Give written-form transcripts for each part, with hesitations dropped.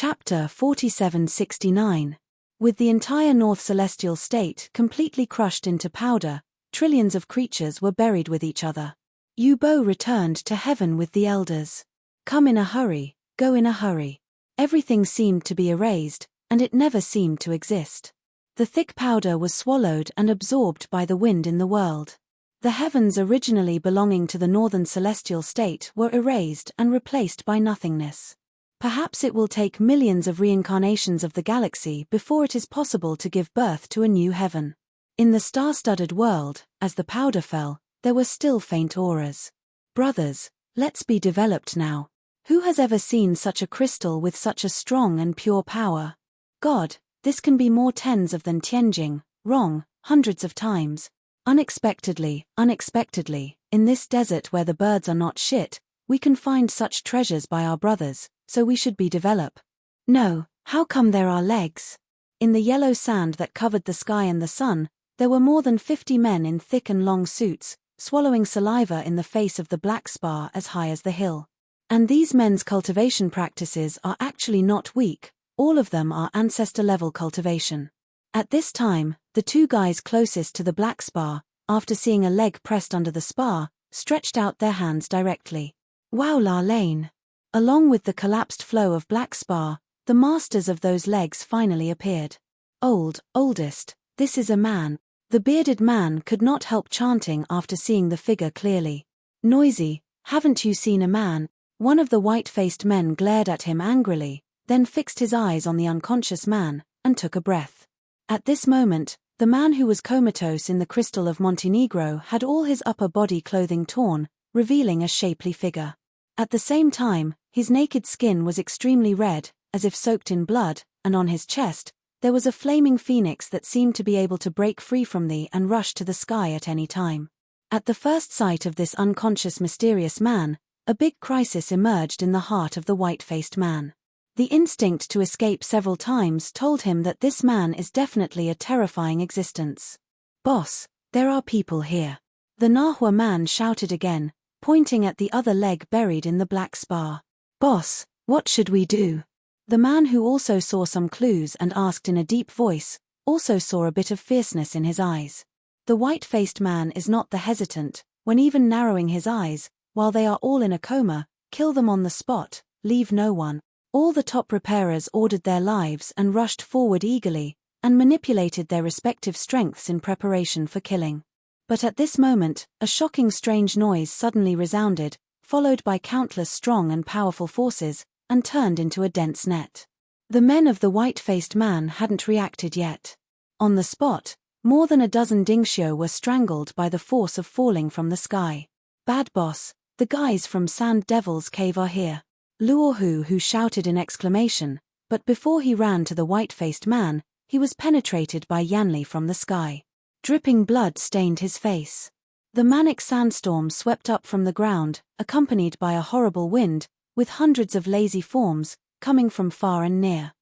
Chapter 4769. With the entire North Celestial State completely crushed into powder, trillions of creatures were buried with each other. Yubo returned to heaven with the elders. Come in a hurry, go in a hurry. Everything seemed to be erased, and it never seemed to exist. The thick powder was swallowed and absorbed by the wind in the world. The heavens originally belonging to the Northern Celestial State were erased and replaced by nothingness. Perhaps it will take millions of reincarnations of the galaxy before it is possible to give birth to a new heaven. In the star-studded world, as the powder fell, there were still faint auras. Brothers, let's be developed now. Who has ever seen such a crystal with such a strong and pure power? God, this can be more tens of than Tianjing, wrong, hundreds of times. Unexpectedly, in this desert where the birds are not shit, we can find such treasures by our brothers, so we should be develop. No, how come there are legs? In the yellow sand that covered the sky and the sun, there were more than 50 men in thick and long suits, swallowing saliva in the face of the black spar as high as the hill. And these men's cultivation practices are actually not weak, all of them are ancestor-level cultivation. At this time, the two guys closest to the black spar, after seeing a leg pressed under the spar, stretched out their hands directly. Wow, La Lane! Along with the collapsed flow of black spar, the masters of those legs finally appeared. Oldest, this is a man. The bearded man could not help chanting after seeing the figure clearly. Noisy, haven't you seen a man? One of the white-faced men glared at him angrily, then fixed his eyes on the unconscious man, and took a breath. At this moment, the man who was comatose in the crystal of Montenegro had all his upper body clothing torn, revealing a shapely figure. At the same time, his naked skin was extremely red, as if soaked in blood, and on his chest, there was a flaming phoenix that seemed to be able to break free from thee and rush to the sky at any time. At the first sight of this unconscious mysterious man, a big crisis emerged in the heart of the white-faced man. The instinct to escape several times told him that this man is definitely a terrifying existence. Boss, there are people here. The Nahua man shouted again, pointing at the other leg buried in the black spar. Boss, what should we do? The man who also saw some clues and asked in a deep voice, also saw a bit of fierceness in his eyes. The white-faced man is not the hesitant, when even narrowing his eyes, while they are all in a coma, kill them on the spot, leave no one. All the top repairers ordered their lives and rushed forward eagerly, and manipulated their respective strengths in preparation for killing. But at this moment, a shocking strange noise suddenly resounded, followed by countless strong and powerful forces, and turned into a dense net. The men of the white-faced man hadn't reacted yet. On the spot, more than a dozen Dingxio were strangled by the force of falling from the sky. Bad boss, the guys from Sand Devil's Cave are here. Luohu who shouted in exclamation, but before he ran to the white-faced man, he was penetrated by Yanli from the sky. Dripping blood stained his face. The manic sandstorm swept up from the ground, accompanied by a horrible wind, with hundreds of lazy forms, coming from far and near.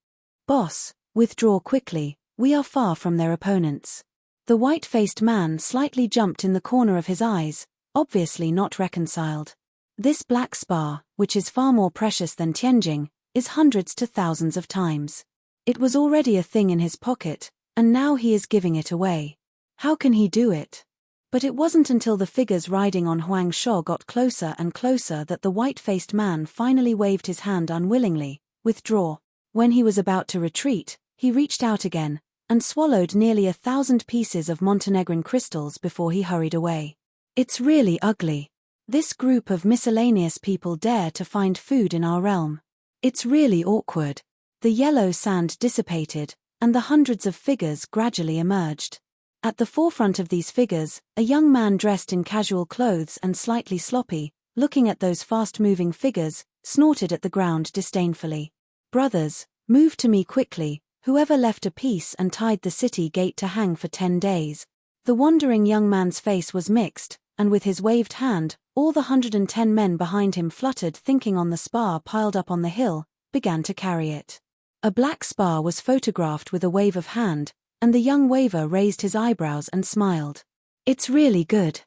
Boss, withdraw quickly, we are far from their opponents. The white-faced man slightly jumped in the corner of his eyes, obviously not reconciled. This black spar, which is far more precious than Tianjing, is hundreds to thousands of times. It was already a thing in his pocket, and now he is giving it away. How can he do it? But it wasn't until the figures riding on Huang Shou got closer and closer that the white-faced man finally waved his hand unwillingly, withdraw. When he was about to retreat, he reached out again, and swallowed nearly 1,000 pieces of Montenegrin crystals before he hurried away. It's really ugly. This group of miscellaneous people dare to find food in our realm. It's really awkward. The yellow sand dissipated, and the hundreds of figures gradually emerged. At the forefront of these figures, a young man dressed in casual clothes and slightly sloppy, looking at those fast-moving figures, snorted at the ground disdainfully. Brothers, move to me quickly, whoever left a piece and tied the city gate to hang for 10 days. The wandering young man's face was mixed, and with his waved hand, all the 110 men behind him fluttered, thinking on the spar piled up on the hill, began to carry it. A black spar was photographed with a wave of hand, and the young waver raised his eyebrows and smiled. It's really good.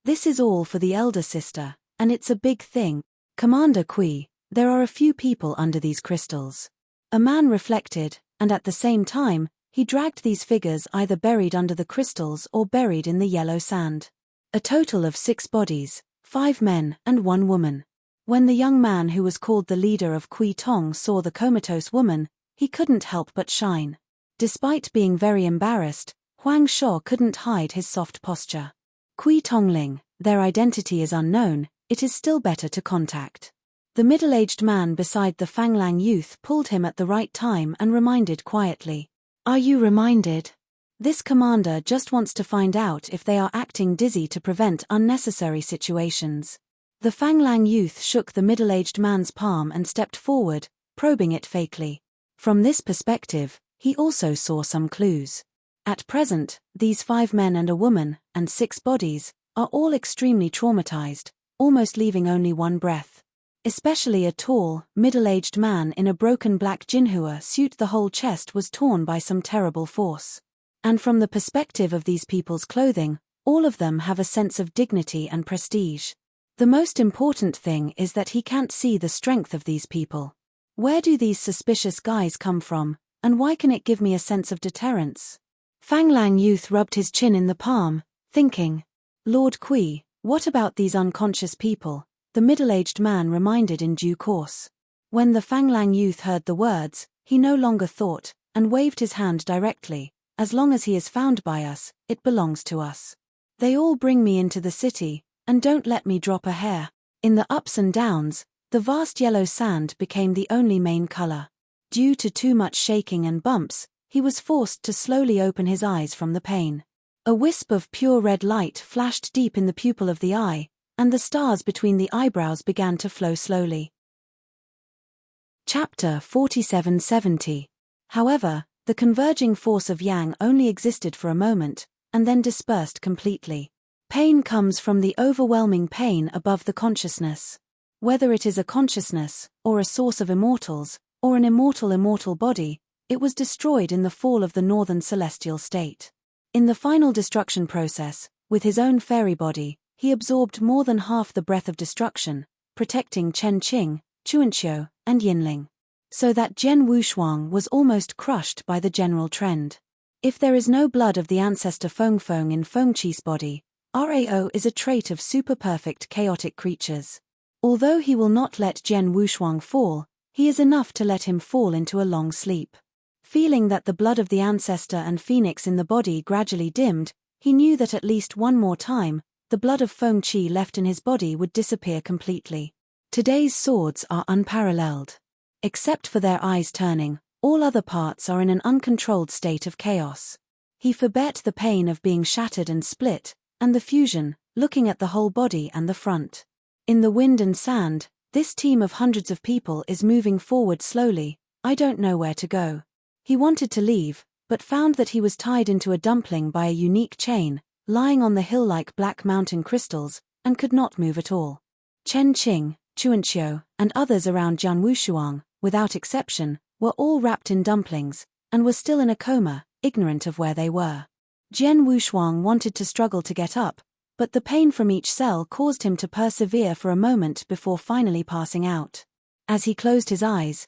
This is all for the elder sister, and it's a big thing. Commander Kui, there are a few people under these crystals. A man reflected, and at the same time, he dragged these figures either buried under the crystals or buried in the yellow sand. A total of 6 bodies, 5 men and 1 woman. When the young man who was called the leader of Kui Tong saw the comatose woman, he couldn't help but shine. Despite being very embarrassed, Huang Shuo couldn't hide his soft posture. Kui Tongling, their identity is unknown, it is still better to contact. The middle-aged man beside the Fanglang youth pulled him at the right time and reminded quietly. Are you reminded? This commander just wants to find out if they are acting dizzy to prevent unnecessary situations. The Fanglang youth shook the middle-aged man's palm and stepped forward, probing it fakely. From this perspective, he also saw some clues. At present, these 5 men and a woman, and 6 bodies, are all extremely traumatized, almost leaving only 1 breath. Especially a tall, middle-aged man in a broken black jinhua suit. The whole chest was torn by some terrible force. And from the perspective of these people's clothing, all of them have a sense of dignity and prestige. The most important thing is that he can't see the strength of these people. Where do these suspicious guys come from, and why can it give me a sense of deterrence? Fanglang youth rubbed his chin in the palm, thinking. Lord Kui, what about these unconscious people? The middle-aged man reminded in due course. When the Fanglang youth heard the words, he no longer thought, and waved his hand directly. As long as he is found by us, it belongs to us. They all bring me into the city, and don't let me drop a hair. In the ups and downs, the vast yellow sand became the only main color. Due to too much shaking and bumps, he was forced to slowly open his eyes from the pain. A wisp of pure red light flashed deep in the pupil of the eye, and the stars between the eyebrows began to flow slowly. Chapter 4770. However, the converging force of yang only existed for a moment, and then dispersed completely. Pain comes from the overwhelming pain above the consciousness. Whether it is a consciousness, or a source of immortals, or an immortal body, it was destroyed in the fall of the northern celestial state. In the final destruction process, with his own fairy body, he absorbed more than half the breath of destruction, protecting Chen Qing, Chuanqiu, and Yinling. So that Jian Wushuang was almost crushed by the general trend. If there is no blood of the ancestor Fengfeng in Fengqi's body, Rao is a trait of super-perfect chaotic creatures. Although he will not let Jian Wushuang fall, he is enough to let him fall into a long sleep. Feeling that the blood of the ancestor and phoenix in the body gradually dimmed, he knew that at least one more time, the blood of Fengqi left in his body would disappear completely. Today's swords are unparalleled. Except for their eyes turning, all other parts are in an uncontrolled state of chaos. He forbade the pain of being shattered and split, and the fusion, looking at the whole body and the front. In the wind and sand, this team of hundreds of people is moving forward slowly. I don't know where to go. He wanted to leave, but found that he was tied into a dumpling by a unique chain, lying on the hill-like black mountain crystals, and could not move at all. Chen Qing, Chuanqiu, and others around Jian Wushuang, without exception, were all wrapped in dumplings, and were still in a coma, ignorant of where they were. Jian Wushuang wanted to struggle to get up, but the pain from each cell caused him to persevere for a moment before finally passing out. As he closed his eyes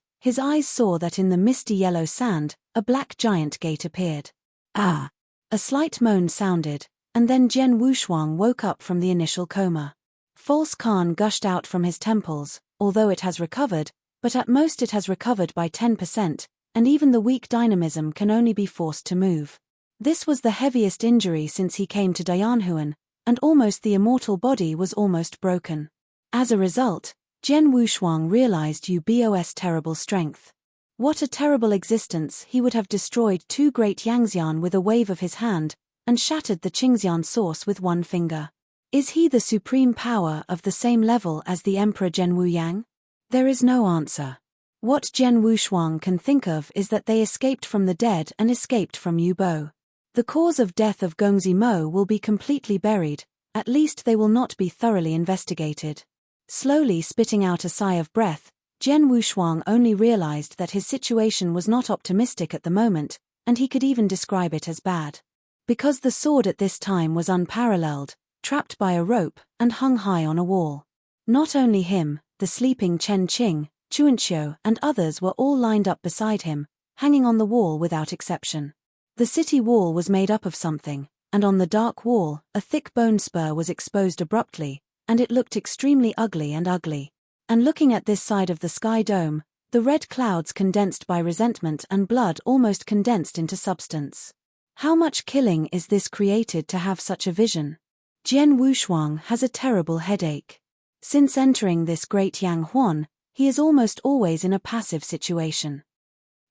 saw that in the misty yellow sand, a black giant gate appeared. Ah! A slight moan sounded, and then Jian Wushuang woke up from the initial coma. False Khan gushed out from his temples, although it has recovered, but at most it has recovered by 10%, and even the weak dynamism can only be forced to move. This was the heaviest injury since he came to Dianhuan, and almost the immortal body was almost broken. As a result, Jian Wushuang realized Ubo's terrible strength. What a terrible existence! He would have destroyed 2 great Yangxian with a wave of his hand, and shattered the Qingxian source with 1 finger. Is he the supreme power of the same level as the Emperor Zhen Wuyang? There is no answer. What Jian Wushuang can think of is that they escaped from the dead and escaped from Ubo. The cause of death of Gongzi Mo will be completely buried, at least they will not be thoroughly investigated. Slowly spitting out a sigh of breath, Jian Wushuang only realized that his situation was not optimistic at the moment, and he could even describe it as bad. Because the sword at this time was unparalleled, trapped by a rope, and hung high on a wall. Not only him, the sleeping Chen Qing, Chuanxiu, and others were all lined up beside him, hanging on the wall without exception. The city wall was made up of something, and on the dark wall, a thick bone spur was exposed abruptly, and it looked extremely ugly. And looking at this side of the sky dome, the red clouds condensed by resentment and blood almost condensed into substance. How much killing is this created to have such a vision? Jian Wushuang has a terrible headache. Since entering this great Yang Huan, he is almost always in a passive situation.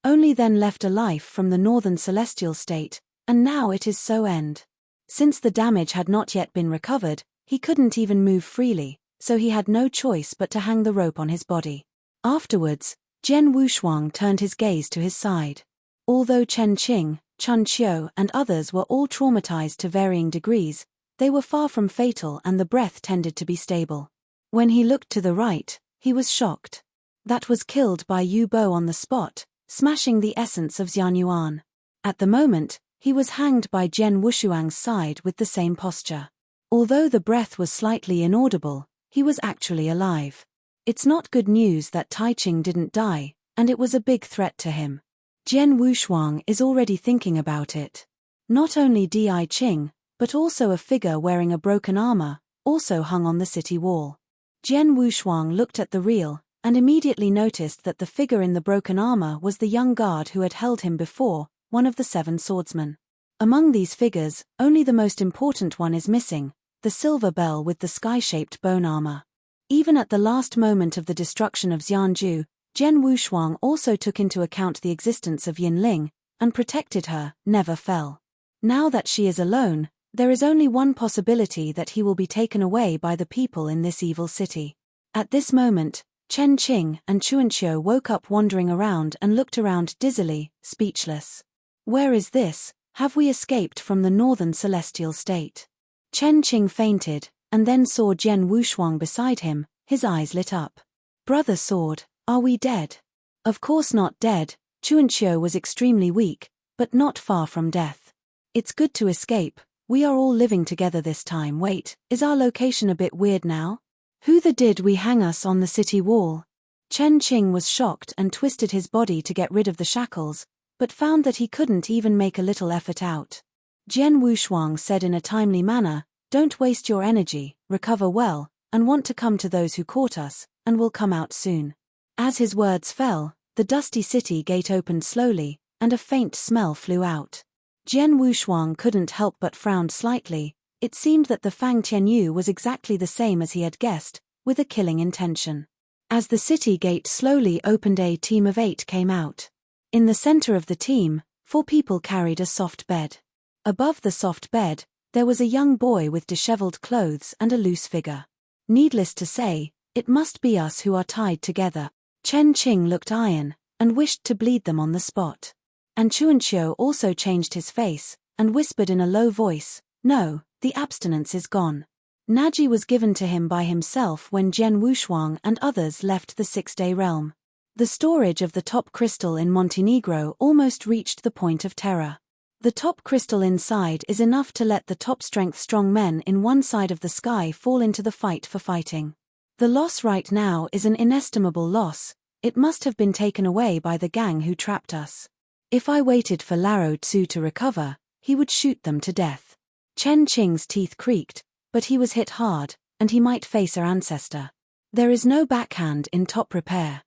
Only then left a life from the northern celestial state, and now it is so end. Since the damage had not yet been recovered, he couldn't even move freely, so he had no choice but to hang the rope on his body. Afterwards, Jian Wushuang turned his gaze to his side. Although Chen Qing, Chun Qiu, and others were all traumatized to varying degrees, they were far from fatal and the breath tended to be stable. When he looked to the right, he was shocked. That was killed by Yu Bo on the spot, smashing the essence of Xianyuan. At the moment, he was hanged by Jian Wushuang's side with the same posture. Although the breath was slightly inaudible, he was actually alive. It's not good news that Taiqing didn't die, and it was a big threat to him. Jian Wushuang is already thinking about it. Not only Di Qing, but also a figure wearing a broken armor, also hung on the city wall. Jian Wushuang looked at the reel, and immediately noticed that the figure in the broken armor was the young guard who had held him before, one of the 7 swordsmen. Among these figures, only the most important one is missing, the silver bell with the sky-shaped bone armor. Even at the last moment of the destruction of Xianju, Jian Wushuang also took into account the existence of Yinling, and protected her, never fell. Now that she is alone, there is only one possibility that he will be taken away by the people in this evil city. At this moment, Chen Qing and Chuanxiu woke up wandering around and looked around dizzily, speechless. Where is this? Have we escaped from the northern celestial state? Chen Qing fainted, and then saw Jian Wushuang beside him, his eyes lit up. Brother Sword, are we dead? Of course not dead. Chuanxiu was extremely weak, but not far from death. It's good to escape. We are all living together this time. Wait, is our location a bit weird now? Who the did we hang us on the city wall? Chen Qing was shocked and twisted his body to get rid of the shackles, but found that he couldn't even make a little effort out. Jian Wushuang said in a timely manner, "Don't waste your energy, recover well, and want to come to those who caught us, and will come out soon." As his words fell, the dusty city gate opened slowly, and a faint smell flew out. Jian Wushuang couldn't help but frown slightly. It seemed that the Fang Tianyu was exactly the same as he had guessed, with a killing intention. As the city gate slowly opened, a team of 8 came out. In the center of the team, 4 people carried a soft bed. Above the soft bed, there was a young boy with disheveled clothes and a loose figure. Needless to say, it must be us who are tied together. Chen Qing looked iron, and wished to bleed them on the spot. And Chuanxiu also changed his face, and whispered in a low voice, "No, the abstinence is gone." Naji was given to him by himself when Jian Wushuang and others left the 6-day realm. The storage of the top crystal in Montenegro almost reached the point of terror. The top crystal inside is enough to let the top strength strong men in one side of the sky fall into the fight for fighting. The loss right now is an inestimable loss. It must have been taken away by the gang who trapped us. If I waited for Laro Tzu to recover, he would shoot them to death. Chen Qing's teeth creaked, but he was hit hard, and he might face our ancestor. There is no backhand in top repair.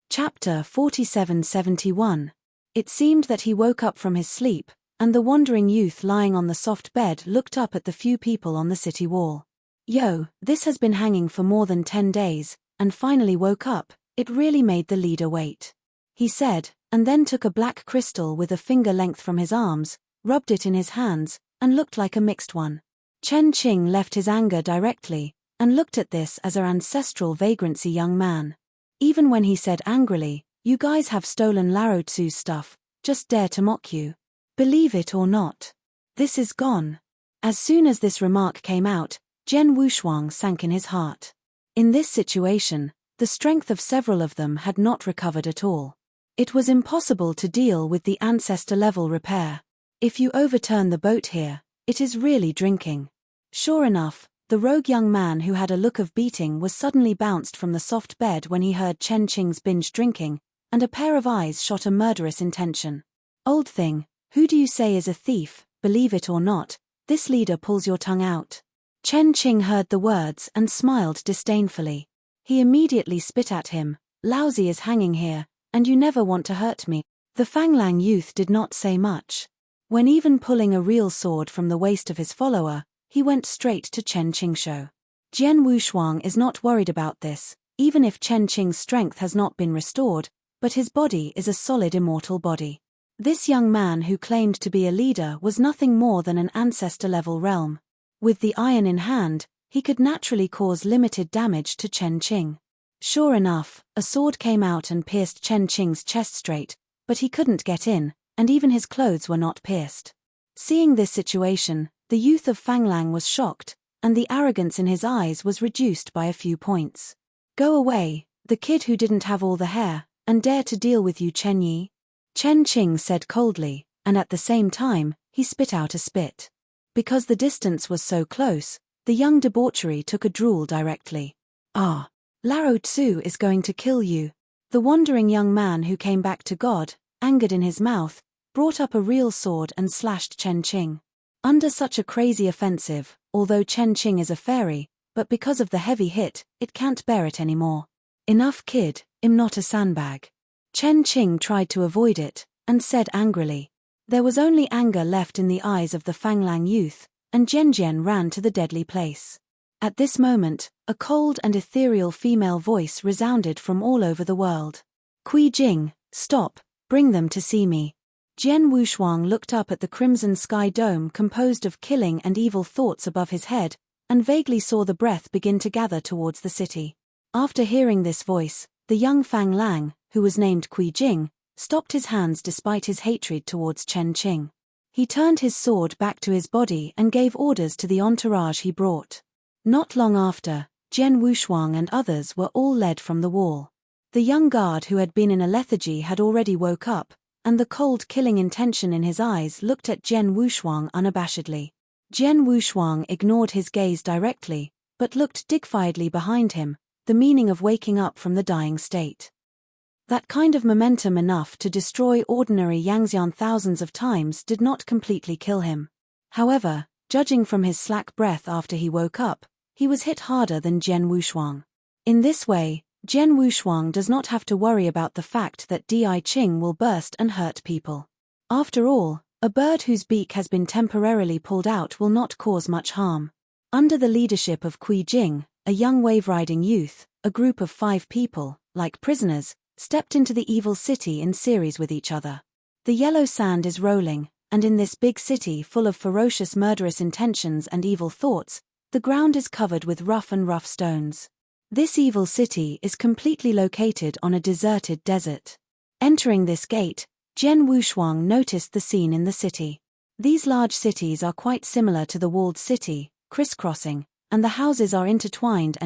Chapter 4771. It seemed that he woke up from his sleep, and the wandering youth lying on the soft bed looked up at the few people on the city wall. "Yo, this has been hanging for more than 10 days, and finally woke up. It really made the leader wait," he said, and then took a black crystal with a finger length from his arms, rubbed it in his hands, and looked like a mixed one. Chen Qing left his anger directly, and looked at this as an ancestral vagrancy young man. Even when he said angrily, "You guys have stolen Laro Tzu's stuff, just dare to mock you. Believe it or not. This is gone." As soon as this remark came out, Jian Wushuang sank in his heart. In this situation, the strength of several of them had not recovered at all. It was impossible to deal with the ancestor-level repair. If you overturn the boat here, it is really drinking. Sure enough, The rogue young man who had a look of beating was suddenly bounced from the soft bed when he heard Chen Qing's binge drinking, and a pair of eyes shot a murderous intention. Old thing, who do you say is a thief? Believe it or not, this leader pulls your tongue out. Chen Qing heard the words and smiled disdainfully. He immediately spit at him. Laozi is hanging here, and you never want to hurt me. The Fanglang youth did not say much. When even pulling a real sword from the waist of his follower, he went straight to Chen Qingshu. Jian Wushuang is not worried about this, even if Chen Qing's strength has not been restored, but his body is a solid immortal body. This young man who claimed to be a leader was nothing more than an ancestor-level realm. With the iron in hand, he could naturally cause limited damage to Chen Qing. Sure enough, a sword came out and pierced Chen Qing's chest straight, but he couldn't get in, and even his clothes were not pierced. Seeing this situation, the youth of Fanglang was shocked, and the arrogance in his eyes was reduced by a few points. Go away, the kid who didn't have all the hair, and dare to deal with you, Chen Yi. Chen Qing said coldly, and at the same time, he spit out a spit. Because the distance was so close, the young debauchery took a drool directly. Ah, Lao Tzu is going to kill you. The wandering young man who came back to God, angered in his mouth, brought up a real sword and slashed Chen Qing. Under such a crazy offensive, although Chen Qing is a fairy, but because of the heavy hit, it can't bear it anymore. Enough kid, I'm not a sandbag. Chen Qing tried to avoid it, and said angrily. There was only anger left in the eyes of the Fanglang youth, and Jian ran to the deadly place. At this moment, a cold and ethereal female voice resounded from all over the world. Kui Jing, stop, bring them to see me. Jian Wushuang looked up at the crimson sky dome composed of killing and evil thoughts above his head, and vaguely saw the breath begin to gather towards the city. After hearing this voice, the young Fanglang, who was named Kui Jing, stopped his hands despite his hatred towards Chen Qing. He turned his sword back to his body and gave orders to the entourage he brought. Not long after, Jian Wushuang and others were all led from the wall. The young guard who had been in a lethargy had already woke up, and the cold killing intention in his eyes looked at Jian Wushuang unabashedly. Jian Wushuang ignored his gaze directly, but looked dignifiedly behind him, the meaning of waking up from the dying state. That kind of momentum enough to destroy ordinary Yangxian thousands of times did not completely kill him. However, judging from his slack breath after he woke up, he was hit harder than Jian Wushuang. In this way, Jian Wushuang does not have to worry about the fact that Di Qing will burst and hurt people. After all, a bird whose beak has been temporarily pulled out will not cause much harm. Under the leadership of Kui Jing, a young wave-riding youth, a group of 5 people, like prisoners, stepped into the evil city in series with each other. The yellow sand is rolling, and in this big city full of ferocious murderous intentions and evil thoughts, the ground is covered with rough stones. This evil city is completely located on a deserted desert. Entering this gate, Jian Wushuang noticed the scene in the city. These large cities are quite similar to the walled city, crisscrossing, and the houses are intertwined.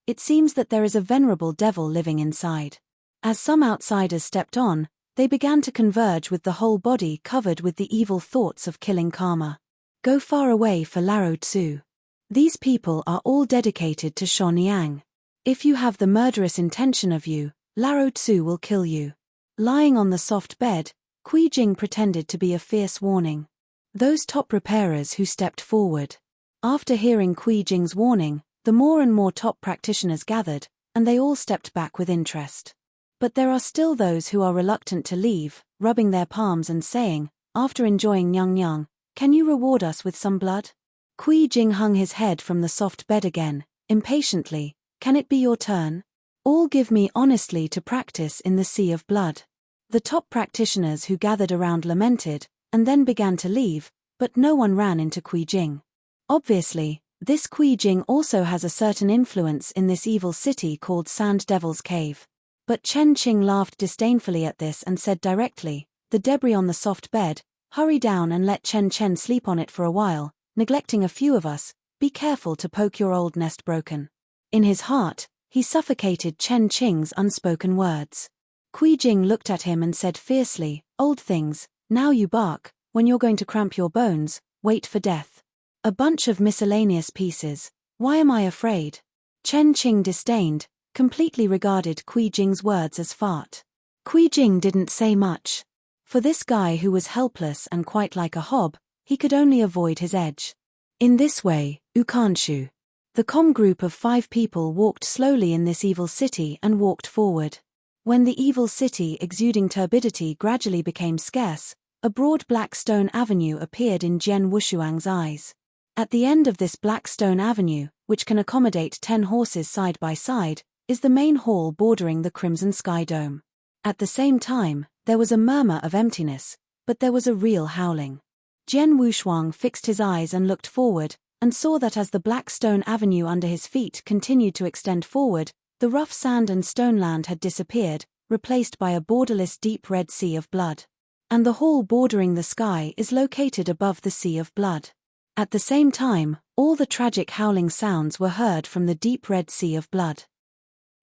It seems that there is a venerable devil living inside. As some outsiders stepped on, they began to converge with the whole body covered with the evil thoughts of killing karma. Go far away for Lao Tzu. These people are all dedicated to Shoniang. If you have the murderous intention of you, Lao Tzu will kill you. Lying on the soft bed, Kui Jing pretended to be a fierce warning. Those top repairers who stepped forward. After hearing Kui Jing's warning, the more and more top practitioners gathered, and they all stepped back with interest. But there are still those who are reluctant to leave, rubbing their palms and saying, after enjoying Nyang, can you reward us with some blood? Kui Jing hung his head from the soft bed again, impatiently, can it be your turn? All give me honestly to practice in the sea of blood. The top practitioners who gathered around lamented, and then began to leave, but no one ran into Kui Jing. Obviously, this Kui Jing also has a certain influence in this evil city called Sand Devil's Cave. But Chen Qing laughed disdainfully at this and said directly, the debris on the soft bed, hurry down and let Chen sleep on it for a while, neglecting a few of us, be careful to poke your old nest broken. In his heart, he suffocated Chen Qing's unspoken words. Kui Jing looked at him and said fiercely, old things, now you bark, when you're going to cramp your bones, wait for death. A bunch of miscellaneous pieces. Why am I afraid? Chen Qing disdained, completely regarded Kui Jing's words as fart. Kui Jing didn't say much. For this guy who was helpless and quite like a hob, he could only avoid his edge. In this way, Ukanshu. The calm group of 5 people walked slowly in this evil city and walked forward. When the evil city exuding turbidity gradually became scarce, a broad black stone avenue appeared in Jian Wushuang's eyes. At the end of this black stone avenue, which can accommodate 10 horses side by side, is the main hall bordering the crimson sky dome. At the same time, there was a murmur of emptiness, but there was a real howling. Jian Wushuang fixed his eyes and looked forward, and saw that as the black stone avenue under his feet continued to extend forward, the rough sand and stone land had disappeared, replaced by a borderless deep red sea of blood. And the hall bordering the sky is located above the sea of blood. At the same time, all the tragic howling sounds were heard from the deep red sea of blood.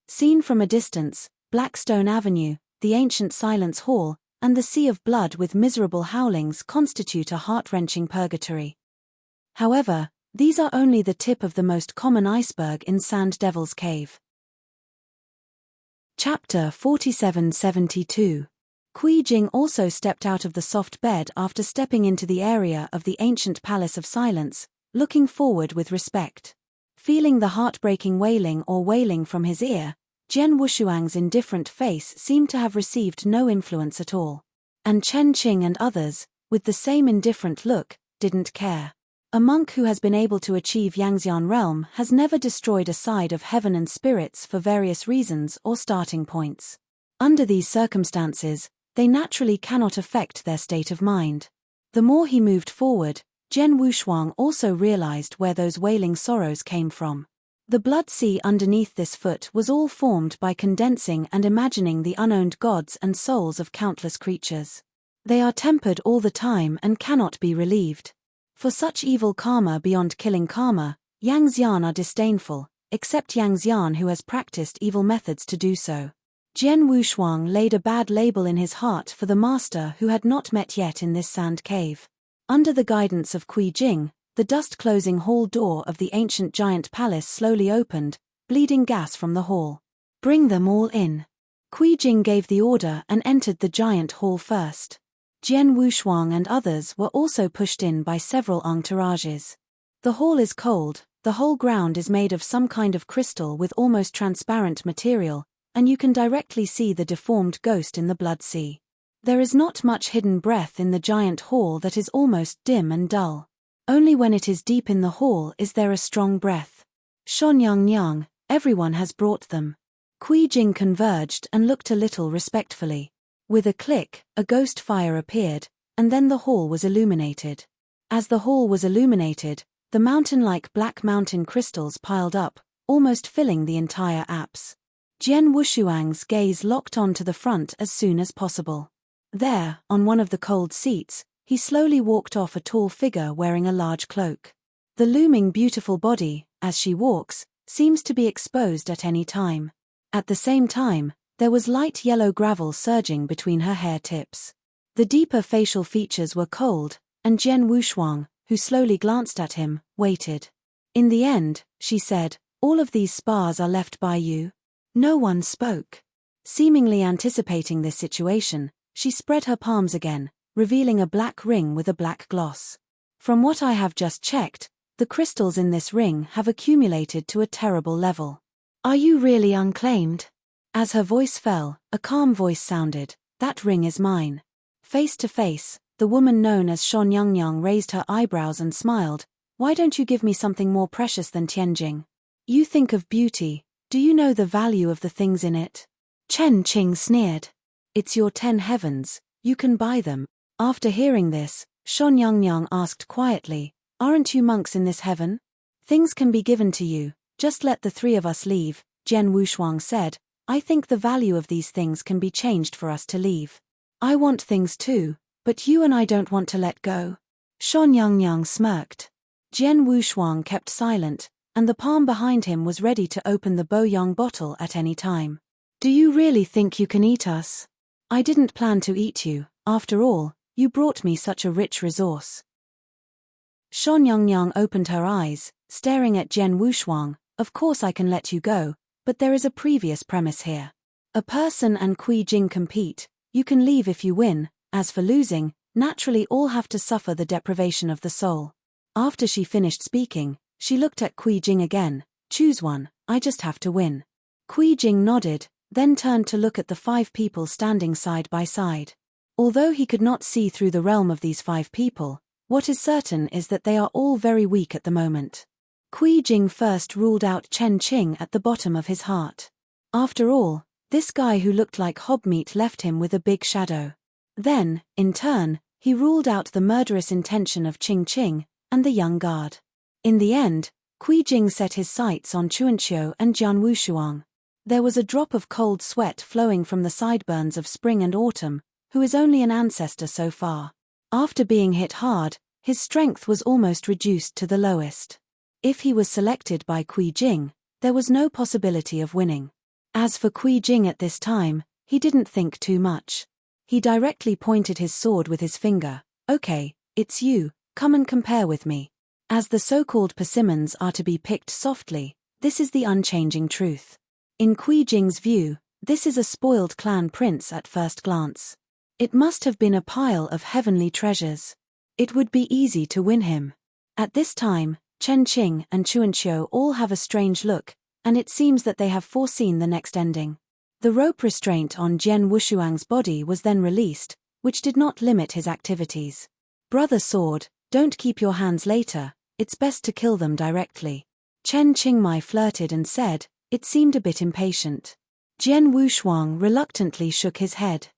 Seen from a distance, Blackstone Avenue, the ancient Silence Hall, and the sea of blood with miserable howlings constitute a heart-wrenching purgatory. However, these are only the tip of the most common iceberg in Sand Devil's Cave. Chapter 4772. Kui Jing also stepped out of the soft bed after stepping into the area of the ancient Palace of Silence, looking forward with respect. Feeling the heartbreaking wailing or wailing from his ear, Jian Wushuang's indifferent face seemed to have received no influence at all. And Chen Qing and others, with the same indifferent look, didn't care. A monk who has been able to achieve Yangxian realm has never destroyed a side of heaven and spirits for various reasons or starting points. Under these circumstances, they naturally cannot affect their state of mind. The more he moved forward, Jian Wushuang also realized where those wailing sorrows came from. The blood sea underneath this foot was all formed by condensing and imagining the unowned gods and souls of countless creatures. They are tempered all the time and cannot be relieved. For such evil karma beyond killing karma, Yangxian are disdainful, except Yangxian who has practiced evil methods to do so. Jian Wushuang laid a bad label in his heart for the master who had not met yet in this sand cave. Under the guidance of Kui Jing, the dust-closing hall door of the ancient giant palace slowly opened, bleeding gas from the hall. Bring them all in. Kui Jing gave the order and entered the giant hall first. Jian Wushuang and others were also pushed in by several entourages. The hall is cold, the whole ground is made of some kind of crystal with almost transparent material, and you can directly see the deformed ghost in the blood sea. There is not much hidden breath in the giant hall that is almost dim and dull. Only when it is deep in the hall is there a strong breath. Shonyang, everyone has brought them. Kui Jing converged and looked a little respectfully. With a click, a ghost fire appeared, and then the hall was illuminated. As the hall was illuminated, the mountain-like black mountain crystals piled up, almost filling the entire apse. Jian Wushuang's gaze locked on to the front as soon as possible. There, on one of the cold seats, he slowly walked off a tall figure wearing a large cloak. The looming beautiful body, as she walks, seems to be exposed at any time. At the same time, there was light yellow gravel surging between her hair tips. The deeper facial features were cold, and Jian Wushuang, who slowly glanced at him, waited. In the end, she said, "All of these spars are left by you?" No one spoke. Seemingly anticipating this situation, she spread her palms again, revealing a black ring with a black gloss. From what I have just checked, the crystals in this ring have accumulated to a terrible level. Are you really unclaimed? As her voice fell, a calm voice sounded, "That ring is mine." Face to face, the woman known as Shonyang raised her eyebrows and smiled. "Why don't you give me something more precious than Tianjing? You think of beauty. Do you know the value of the things in it?" Chen Qing sneered. "It's your 10 heavens, you can buy them." After hearing this, Shonyang asked quietly, "Aren't you monks in this heaven? Things can be given to you, just let the 3 of us leave." Jian Wushuang said, "I think the value of these things can be changed for us to leave. I want things too, but you and I don't want to let go." Shonyang smirked. Jian Wushuang kept silent, and the palm behind him was ready to open the Boyang bottle at any time. "Do you really think you can eat us? I didn't plan to eat you, after all, you brought me such a rich resource." Shan Yongyang opened her eyes, staring at Jian Wushuang. Of course I can let you go, but there is a previous premise here. A person and Kui Jing compete, you can leave if you win, as for losing, naturally all have to suffer the deprivation of the soul. After she finished speaking, she looked at Kui Jing again. Choose one, I just have to win. Kui Jing nodded, then turned to look at the 5 people standing side by side. Although he could not see through the realm of these 5 people, what is certain is that they are all very weak at the moment. Kui Jing first ruled out Chen Qing at the bottom of his heart. After all, this guy who looked like hobmeat left him with a big shadow. Then, in turn, he ruled out the murderous intention of Qing Qing and the young guard. In the end, Kui Jing set his sights on Chuanqiu and Jian Wushuang. There was a drop of cold sweat flowing from the sideburns of Spring and Autumn, who is only an ancestor so far. After being hit hard, his strength was almost reduced to the lowest. If he was selected by Kui Jing, there was no possibility of winning. As for Kui Jing at this time, he didn't think too much. He directly pointed his sword with his finger. Okay, it's you, come and compare with me. As the so-called persimmons are to be picked softly, this is the unchanging truth. In Kui Jing's view, this is a spoiled clan prince at first glance. It must have been a pile of heavenly treasures. It would be easy to win him. At this time, Chen Qing and Chuanqiu all have a strange look, and it seems that they have foreseen the next ending. The rope restraint on Jian Wushuang's body was then released, which did not limit his activities. Brother Sword, don't keep your hands later, it's best to kill them directly. Chen Qingmai flirted and said, it seemed a bit impatient. Jian Wushuang reluctantly shook his head.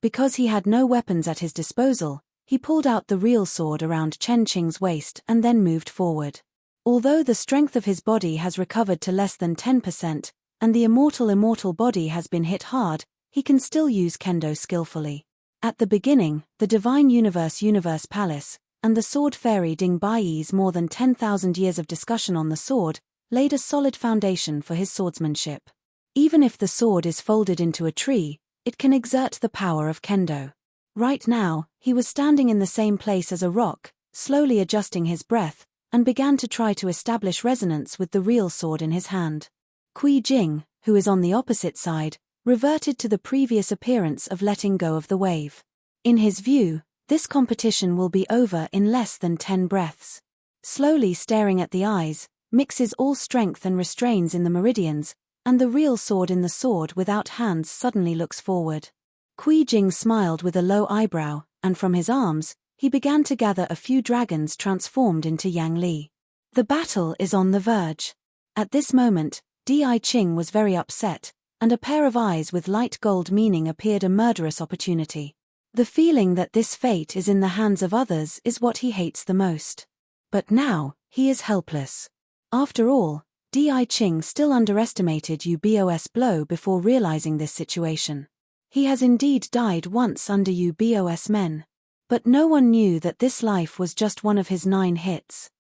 Because he had no weapons at his disposal, he pulled out the real sword around Chen Qing's waist and then moved forward. Although the strength of his body has recovered to less than 10%, and the immortal body has been hit hard, he can still use kendo skillfully. At the beginning, the Divine Universe Palace, and the sword fairy Ding Baiyi's more than 10,000 years of discussion on the sword, laid a solid foundation for his swordsmanship. Even if the sword is folded into a tree, it can exert the power of kendo. Right now, he was standing in the same place as a rock, slowly adjusting his breath, and began to try to establish resonance with the real sword in his hand. Kui Jing, who is on the opposite side, reverted to the previous appearance of letting go of the wave. In his view, this competition will be over in less than 10 breaths. Slowly staring at the eyes, mixes all strength and restrains in the meridians, and the real sword in the sword without hands suddenly looks forward. Kui Jing smiled with a low eyebrow, and from his arms, he began to gather a few dragons transformed into Yang Li. The battle is on the verge. At this moment, Di Qing was very upset, and a pair of eyes with light gold meaning appeared a murderous opportunity. The feeling that this fate is in the hands of others is what he hates the most. But now, he is helpless. After all, Di Qing still underestimated Yu Bo's blow before realizing this situation. He has indeed died once under Yu Bo's men. But no one knew that this life was just one of his 9 hits.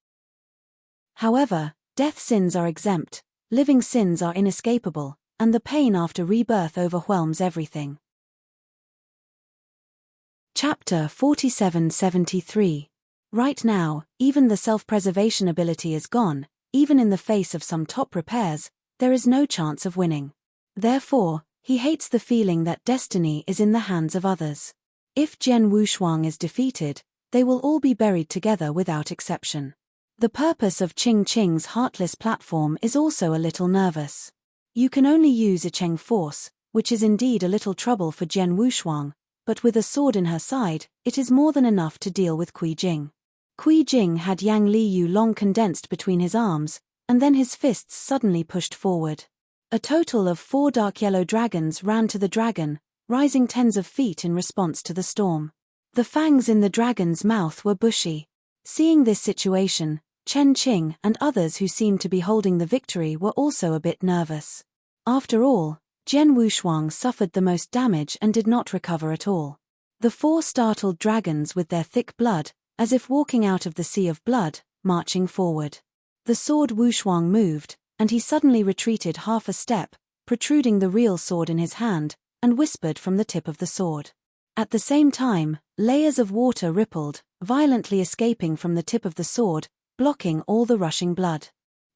However, death sins are exempt, living sins are inescapable, and the pain after rebirth overwhelms everything. Chapter 4773. Right now, even the self-preservation ability is gone, even in the face of some top repairs, there is no chance of winning. Therefore, he hates the feeling that destiny is in the hands of others. If Jian Wushuang is defeated, they will all be buried together without exception. The purpose of Qing Qing's heartless platform is also a little nervous. You can only use a Cheng force, which is indeed a little trouble for Jian Wushuang, but with a sword in her side, it is more than enough to deal with Kui Jing. Kui Jing had Yang Li Yu long condensed between his arms, and then his fists suddenly pushed forward. A total of 4 dark yellow dragons ran to the dragon, rising tens of feet in response to the storm. The fangs in the dragon's mouth were bushy. Seeing this situation, Chen Qing and others who seemed to be holding the victory were also a bit nervous. After all, Jian Wushuang suffered the most damage and did not recover at all. The 4 startled dragons with their thick blood, as if walking out of the sea of blood, marching forward. The sword Wushuang moved, and he suddenly retreated half a step, protruding the real sword in his hand, and whispered from the tip of the sword. At the same time, layers of water rippled, violently escaping from the tip of the sword, blocking all the rushing blood.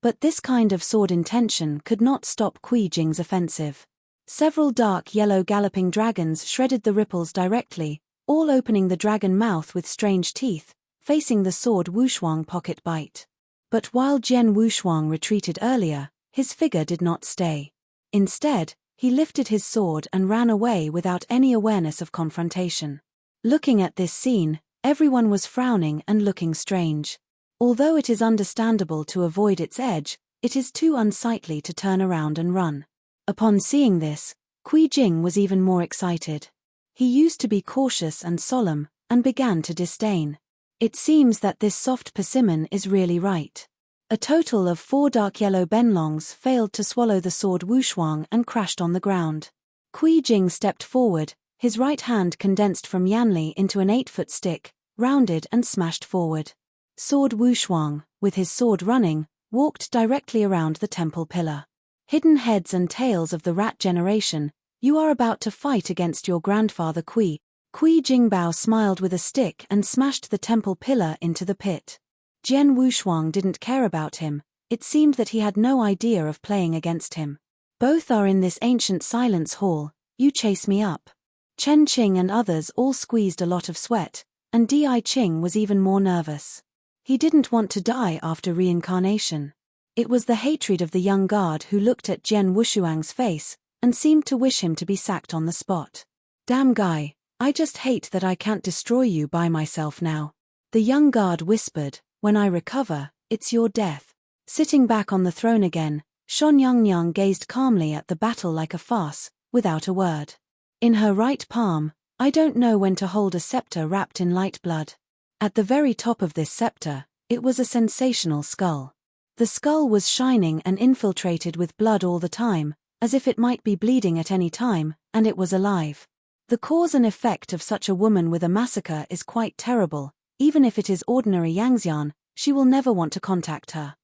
But this kind of sword intention could not stop Kui Jing's offensive. Several dark yellow galloping dragons shredded the ripples directly, all opening the dragon mouth with strange teeth, facing the sword Wushuang pocket bite. But while Jian Wushuang retreated earlier, his figure did not stay. Instead, he lifted his sword and ran away without any awareness of confrontation. Looking at this scene, everyone was frowning and looking strange. Although it is understandable to avoid its edge, it is too unsightly to turn around and run. Upon seeing this, Kui Jing was even more excited. He used to be cautious and solemn, and began to disdain. It seems that this soft persimmon is really right. A total of 4 dark yellow benlongs failed to swallow the sword Wushuang and crashed on the ground. Kui Jing stepped forward, his right hand condensed from Yanli into an 8-foot stick, rounded and smashed forward. Sword Wushuang, with his sword running, walked directly around the temple pillar. Hidden heads and tails of the rat generation, you are about to fight against your grandfather Kui. Kui Jingbao smiled with a stick and smashed the temple pillar into the pit. Jian Wushuang didn't care about him, it seemed that he had no idea of playing against him. Both are in this ancient silence hall, you chase me up. Chen Qing and others all squeezed a lot of sweat, and Di Qing was even more nervous. He didn't want to die after reincarnation. It was the hatred of the young guard who looked at Jian Wushuang's face, and seemed to wish him to be sacked on the spot. Damn guy, I just hate that I can't destroy you by myself now. The young guard whispered, when I recover, it's your death. Sitting back on the throne again, Shan Yangnyang gazed calmly at the battle like a farce, without a word. In her right palm, I don't know when to hold a scepter wrapped in light blood. At the very top of this scepter, it was a sensational skull. The skull was shining and infiltrated with blood all the time, as if it might be bleeding at any time, and it was alive. The cause and effect of such a woman with a massacre is quite terrible. Even if it is ordinary Yangxian, she will never want to contact her.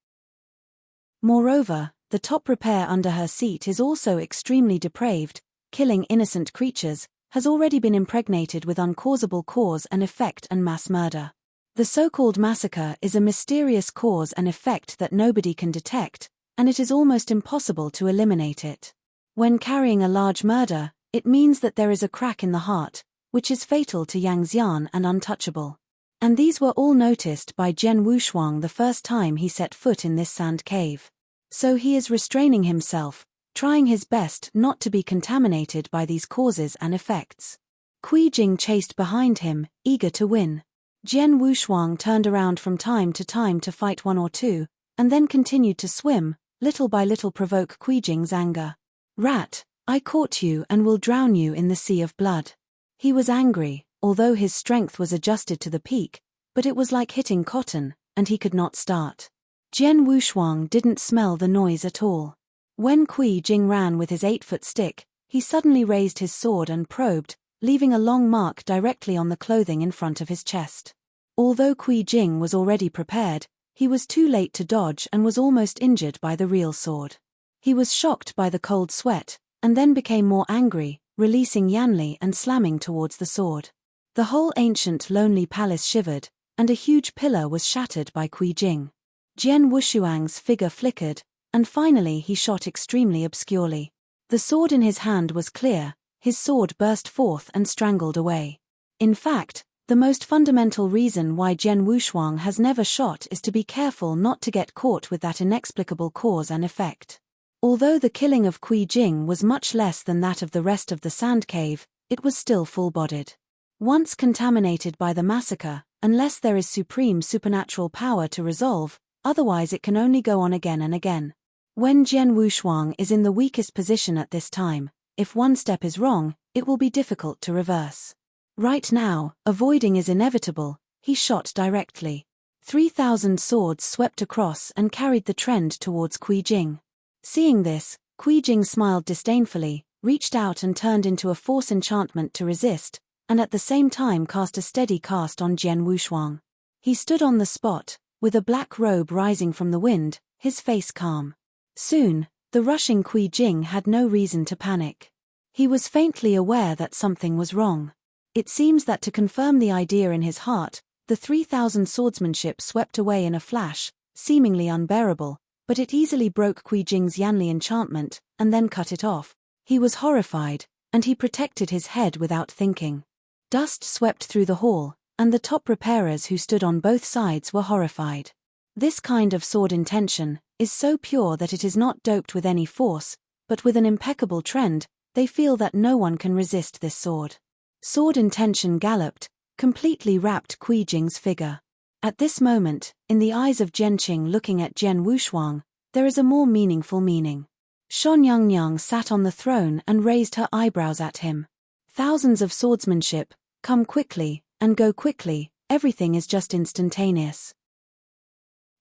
Moreover, the top repair under her seat is also extremely depraved, killing innocent creatures, has already been impregnated with uncausable cause and effect and mass murder. The so-called massacre is a mysterious cause and effect that nobody can detect, and it is almost impossible to eliminate it. When carrying a large murder, it means that there is a crack in the heart, which is fatal to Yangxian and untouchable. And these were all noticed by Jian Wushuang the first time he set foot in this sand cave. So he is restraining himself, trying his best not to be contaminated by these causes and effects. Kui Jing chased behind him, eager to win. Jian Wushuang turned around from time to fight one or two, and then continued to swim, little by little provoke Kui Jing's anger. Rat, I caught you and will drown you in the sea of blood. He was angry, although his strength was adjusted to the peak, but it was like hitting cotton, and he could not start. Jian Wushuang didn't smell the noise at all. When Kui Jing ran with his 8-foot stick, he suddenly raised his sword and probed, leaving a long mark directly on the clothing in front of his chest. Although Kui Jing was already prepared, he was too late to dodge and was almost injured by the real sword. He was shocked by the cold sweat, and then became more angry, releasing Yanli and slamming towards the sword. The whole ancient lonely palace shivered, and a huge pillar was shattered by Kui Jing. Jian Wushuang's figure flickered, and finally he shot extremely obscurely. The sword in his hand was clear, his sword burst forth and strangled away. In fact, the most fundamental reason why Jian Wushuang has never shot is to be careful not to get caught with that inexplicable cause and effect. Although the killing of Kui Jing was much less than that of the rest of the sand cave, it was still full-bodied. Once contaminated by the massacre, unless there is supreme supernatural power to resolve, otherwise it can only go on again and again. When Jian Wushuang is in the weakest position at this time, if one step is wrong, it will be difficult to reverse. Right now, avoiding is inevitable, he shot directly. 3,000 swords swept across and carried the trend towards Kui Jing. Seeing this, Kui Jing smiled disdainfully, reached out and turned into a force enchantment to resist, and at the same time cast a steady cast on Jian Wushuang. He stood on the spot, with a black robe rising from the wind, his face calm. Soon, the rushing Kui Jing had no reason to panic. He was faintly aware that something was wrong. It seems that to confirm the idea in his heart, the 3,000 swordsmanship swept away in a flash, seemingly unbearable, but it easily broke Kui Jing's Yanli enchantment, and then cut it off. He was horrified, and he protected his head without thinking. Dust swept through the hall, and the top repairers who stood on both sides were horrified. This kind of sword intention is so pure that it is not doped with any force, but with an impeccable trend. They feel that no one can resist this sword. Sword intention galloped, completely wrapped Kui Jing's figure. At this moment, in the eyes of Jianqing looking at Jian Wushuang, there is a more meaningful meaning. Shan Yangnyang sat on the throne and raised her eyebrows at him. Thousands of swordsmanship, come quickly, and go quickly, everything is just instantaneous.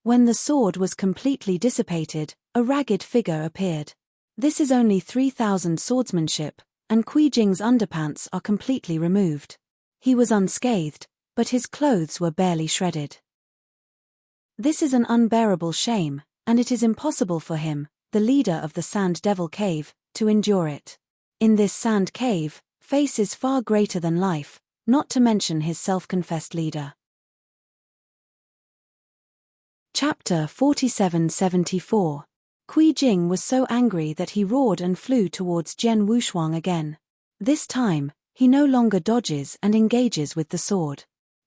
When the sword was completely dissipated, a ragged figure appeared. This is only 3,000 swordsmanship, and Kui Jing's underpants are completely removed. He was unscathed, but his clothes were barely shredded. This is an unbearable shame, and it is impossible for him, the leader of the Sand Devil Cave, to endure it. In this sand cave, face is far greater than life, not to mention his self-confessed leader. Chapter 4774. Kui Jing was so angry that he roared and flew towards Jian Wushuang again. This time, he no longer dodges and engages with the sword.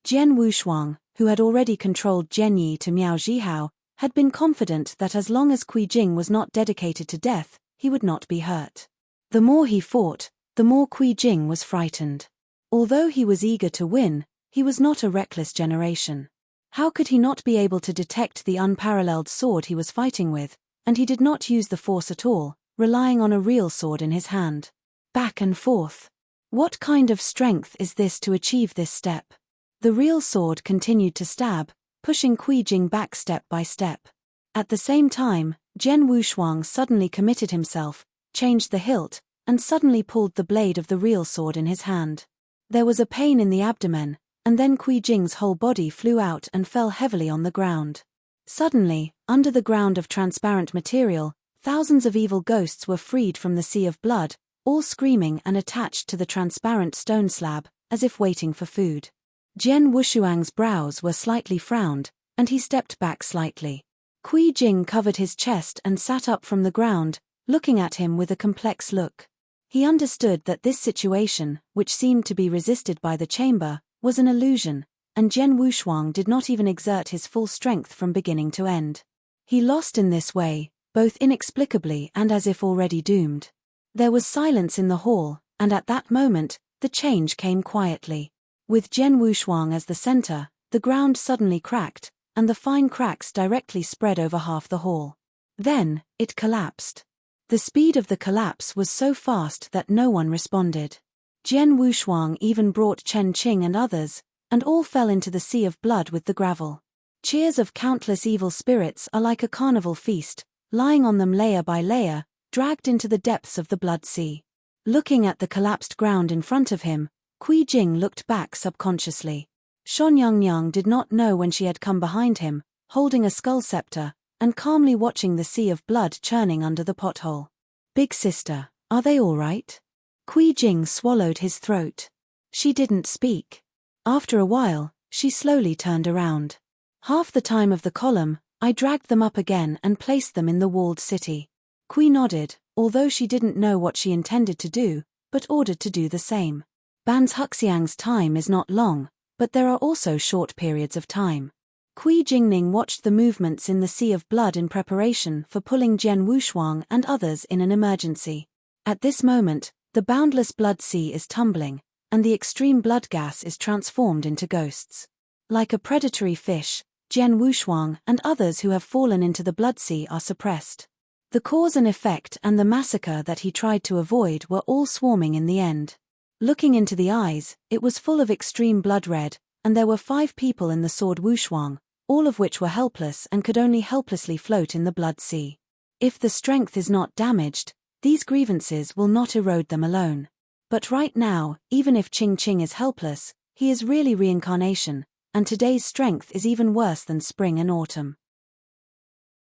Jian Wushuang, who had already controlled Jian Yi to Miao Zhihao, had been confident that as long as Kui Jing was not dedicated to death, he would not be hurt. The more he fought, the more Kui Jing was frightened. Although he was eager to win, he was not a reckless generation. How could he not be able to detect the unparalleled sword he was fighting with? And he did not use the force at all, relying on a real sword in his hand. Back and forth. What kind of strength is this to achieve this step? The real sword continued to stab, pushing Kui Jing back step by step. At the same time, Jian Wushuang suddenly committed himself, changed the hilt, and suddenly pulled the blade of the real sword in his hand. There was a pain in the abdomen, and then Kui Jing's whole body flew out and fell heavily on the ground. Suddenly, under the ground of transparent material, thousands of evil ghosts were freed from the sea of blood, all screaming and attached to the transparent stone slab, as if waiting for food. Jian Wushuang's brows were slightly frowned, and he stepped back slightly. Kui Jing covered his chest and sat up from the ground, looking at him with a complex look. He understood that this situation, which seemed to be resisted by the chamber, was an illusion, and Jian Wushuang did not even exert his full strength from beginning to end. He lost in this way, both inexplicably and as if already doomed. There was silence in the hall, and at that moment, the change came quietly. With Jian Wushuang as the center, the ground suddenly cracked, and the fine cracks directly spread over half the hall. Then, it collapsed. The speed of the collapse was so fast that no one responded. Jian Wushuang even brought Chen Qing and others, and all fell into the sea of blood with the gravel. Cheers of countless evil spirits are like a carnival feast, lying on them layer by layer, dragged into the depths of the blood sea. Looking at the collapsed ground in front of him, Kui Jing looked back subconsciously. Shan Yangnyang did not know when she had come behind him, holding a skull scepter, and calmly watching the sea of blood churning under the pothole. "Big sister, are they all right?" Kui Jing swallowed his throat. She didn't speak. After a while, she slowly turned around. "Half the time of the column, I dragged them up again and placed them in the walled city." Kui nodded, although she didn't know what she intended to do, but ordered to do the same. Ban's Huxiang's time is not long, but there are also short periods of time. Kui Jingning watched the movements in the sea of blood in preparation for pulling Jian Wushuang and others in an emergency. At this moment, the boundless blood sea is tumbling, and the extreme blood gas is transformed into ghosts. Like a predatory fish, Jian Wushuang and others who have fallen into the blood sea are suppressed. The cause and effect and the massacre that he tried to avoid were all swarming in the end. Looking into the eyes, it was full of extreme blood red, and there were 5 people in the sword Wushuang, all of which were helpless and could only helplessly float in the blood sea. If the strength is not damaged, these grievances will not erode them alone. But right now, even if Qing Qing is helpless, he is really reincarnation, and today's strength is even worse than spring and autumn.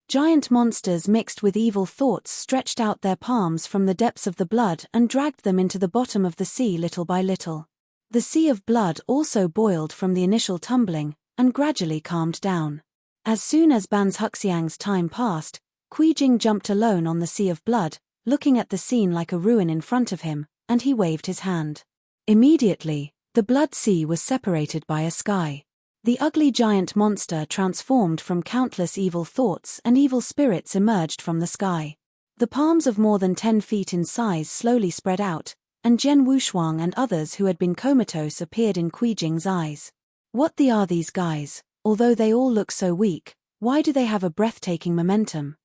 Giant monsters mixed with evil thoughts stretched out their palms from the depths of the blood and dragged them into the bottom of the sea little by little. The sea of blood also boiled from the initial tumbling, and gradually calmed down. As soon as Ban's Huxiang's time passed, Jing jumped alone on the sea of blood, looking at the scene like a ruin in front of him, and he waved his hand. Immediately, the blood sea was separated by a sky. The ugly giant monster transformed from countless evil thoughts, and evil spirits emerged from the sky. The palms of more than 10 feet in size slowly spread out, and Jian Wushuang and others who had been comatose appeared in Jing's eyes. What are these guys? Although they all look so weak, why do they have a breathtaking momentum?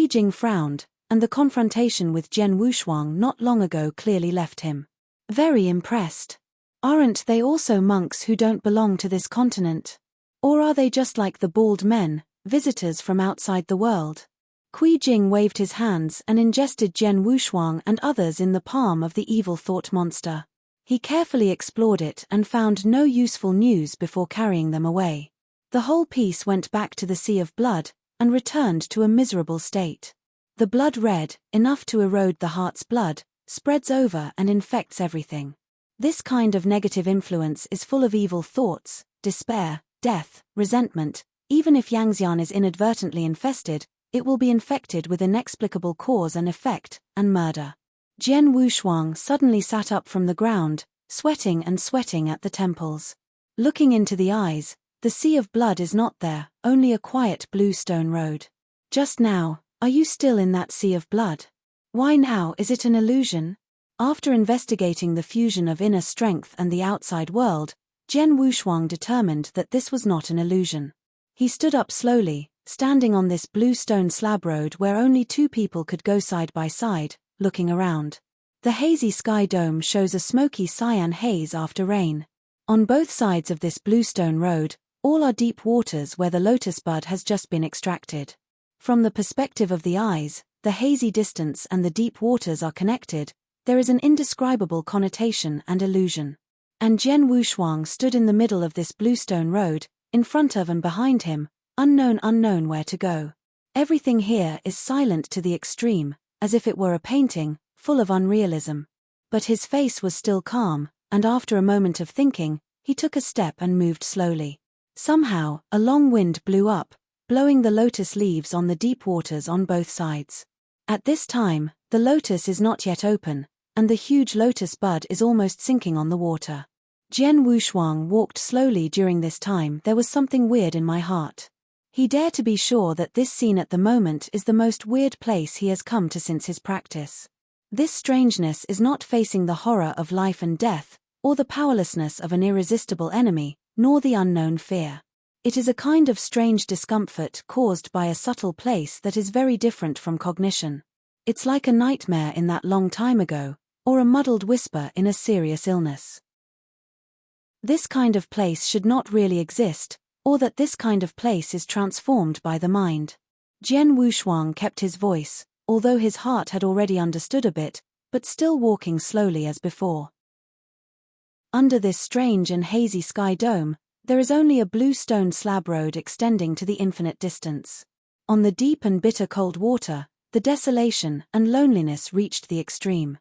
Jing frowned, and the confrontation with Jian Wushuang not long ago clearly left him very impressed. Aren't they also monks who don't belong to this continent? Or are they just like the bald men, visitors from outside the world? Jing waved his hands and ingested Jian Wushuang and others in the palm of the evil thought monster. He carefully explored it and found no useful news before carrying them away. The whole piece went back to the sea of blood, and returned to a miserable state. The blood red, enough to erode the heart's blood, spreads over and infects everything. This kind of negative influence is full of evil thoughts, despair, death, resentment. Even if Yangxian is inadvertently infested, it will be infected with inexplicable cause and effect, and murder. Jian Wushuang suddenly sat up from the ground, sweating at the temples. Looking into the eyes, the sea of blood is not there, only a quiet blue stone road. Just now, are you still in that sea of blood? Why now is it an illusion? After investigating the fusion of inner strength and the outside world, Jian Wushuang determined that this was not an illusion. He stood up slowly, standing on this blue stone slab road where only 2 people could go side by side, looking around. The hazy sky dome shows a smoky cyan haze after rain. On both sides of this blue stone road, all are deep waters where the lotus bud has just been extracted. From the perspective of the eyes, the hazy distance and the deep waters are connected. There is an indescribable connotation and illusion. And Jian Wushuang stood in the middle of this bluestone road, in front of and behind him, unknown where to go. Everything here is silent to the extreme, as if it were a painting, full of unrealism. But his face was still calm, and after a moment of thinking, he took a step and moved slowly. Somehow, a long wind blew up, blowing the lotus leaves on the deep waters on both sides. At this time, the lotus is not yet open, and the huge lotus bud is almost sinking on the water. Jian Wushuang walked slowly during this time. There was something weird in my heart. He dared to be sure that this scene at the moment is the most weird place he has come to since his practice. This strangeness is not facing the horror of life and death, or the powerlessness of an irresistible enemy, nor the unknown fear. It is a kind of strange discomfort caused by a subtle place that is very different from cognition. It's like a nightmare in that long time ago, or a muddled whisper in a serious illness. This kind of place should not really exist, or that this kind of place is transformed by the mind. Jian Wushuang kept his voice, although his heart had already understood a bit, but still walking slowly as before. Under this strange and hazy sky dome, there is only a blue stone slab road extending to the infinite distance. On the deep and bitter cold water, the desolation and loneliness reached the extreme.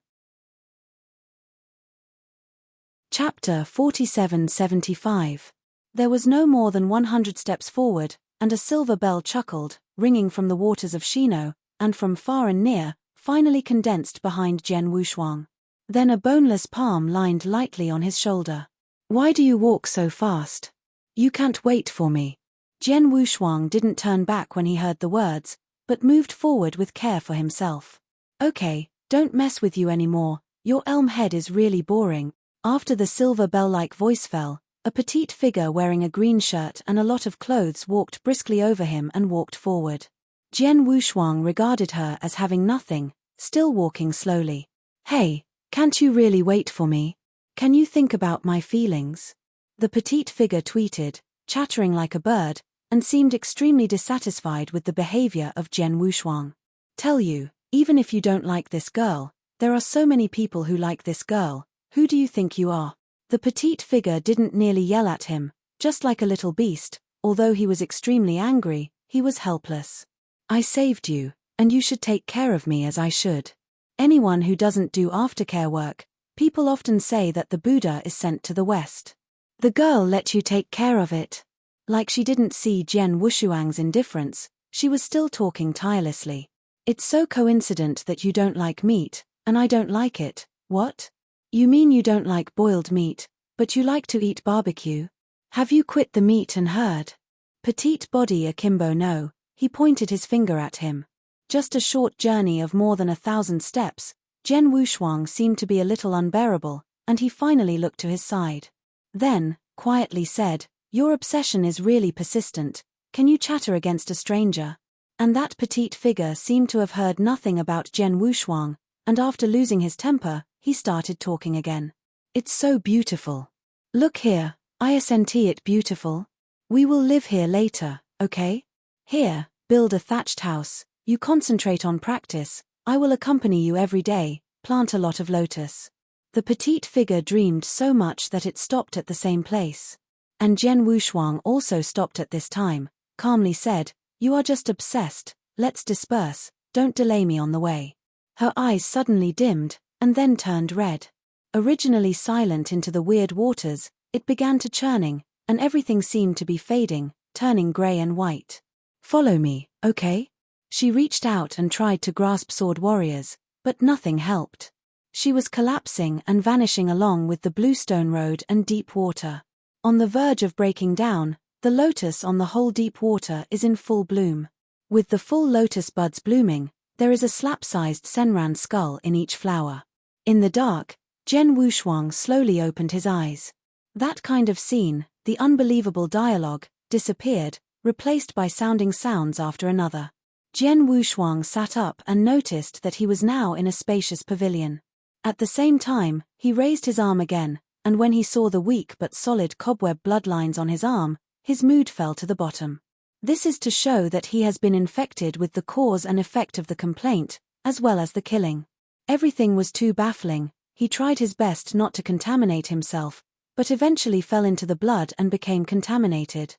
Chapter 4775. There was no more than 100 steps forward, and a silver bell chuckled, ringing from the waters of Shino, and from far and near, finally condensed behind Jian Wushuang. Then a boneless palm lined lightly on his shoulder. Why do you walk so fast? You can't wait for me. Jian Wushuang didn't turn back when he heard the words, but moved forward with care for himself. Okay, don't mess with you anymore, your elm head is really boring. After the silver bell-like voice fell, a petite figure wearing a green shirt and a lot of clothes walked briskly over him and walked forward. Jian Wushuang regarded her as having nothing, still walking slowly. Hey, can't you really wait for me? Can you think about my feelings? The petite figure tweeted, chattering like a bird, and seemed extremely dissatisfied with the behavior of Jian Wushuang. Tell you, even if you don't like this girl, there are so many people who like this girl. Who do you think you are? The petite figure didn't nearly yell at him, just like a little beast, although he was extremely angry, he was helpless. I saved you, and you should take care of me as I should. Anyone who doesn't do aftercare work, People often say that the Buddha is sent to the West. The girl let you take care of it. Like she didn't see Jian Wushuang's indifference, she was still talking tirelessly. It's so coincident that you don't like meat, and I don't like it. What? You mean you don't like boiled meat, but you like to eat barbecue? Have you quit the meat and herd? Petite body akimbo no, he pointed his finger at him. Just a short journey of more than 1,000 steps, Jian Wushuang seemed to be a little unbearable, and he finally looked to his side. Then, quietly said, "Your obsession is really persistent, can you chatter against a stranger?" And that petite figure seemed to have heard nothing about Jian Wushuang, and after losing his temper, he started talking again. "It's so beautiful. Look here, isn't it beautiful? We will live here later, okay? Here, build a thatched house, you concentrate on practice, I will accompany you every day, plant a lot of lotus." The petite figure dreamed so much that it stopped at the same place. And Jian Wushuang also stopped at this time, calmly said, "You are just obsessed, let's disperse, don't delay me on the way." Her eyes suddenly dimmed, and then turned red. Originally silent into the weird waters, it began to churning, and everything seemed to be fading, turning grey and white. "Follow me, okay?" She reached out and tried to grasp Sword Warriors, but nothing helped. She was collapsing and vanishing along with the bluestone road and deep water. On the verge of breaking down, the lotus on the whole deep water is in full bloom. With the full lotus buds blooming, there is a slap-sized senran skull in each flower. In the dark, Jian Wushuang slowly opened his eyes. That kind of scene, the unbelievable dialogue, disappeared, replaced by sounding sounds after another. Jian Wushuang sat up and noticed that he was now in a spacious pavilion. At the same time, he raised his arm again, and when he saw the weak but solid cobweb bloodlines on his arm, his mood fell to the bottom. This is to show that he has been infected with the cause and effect of the complaint, as well as the killing. Everything was too baffling, he tried his best not to contaminate himself, but eventually fell into the blood and became contaminated.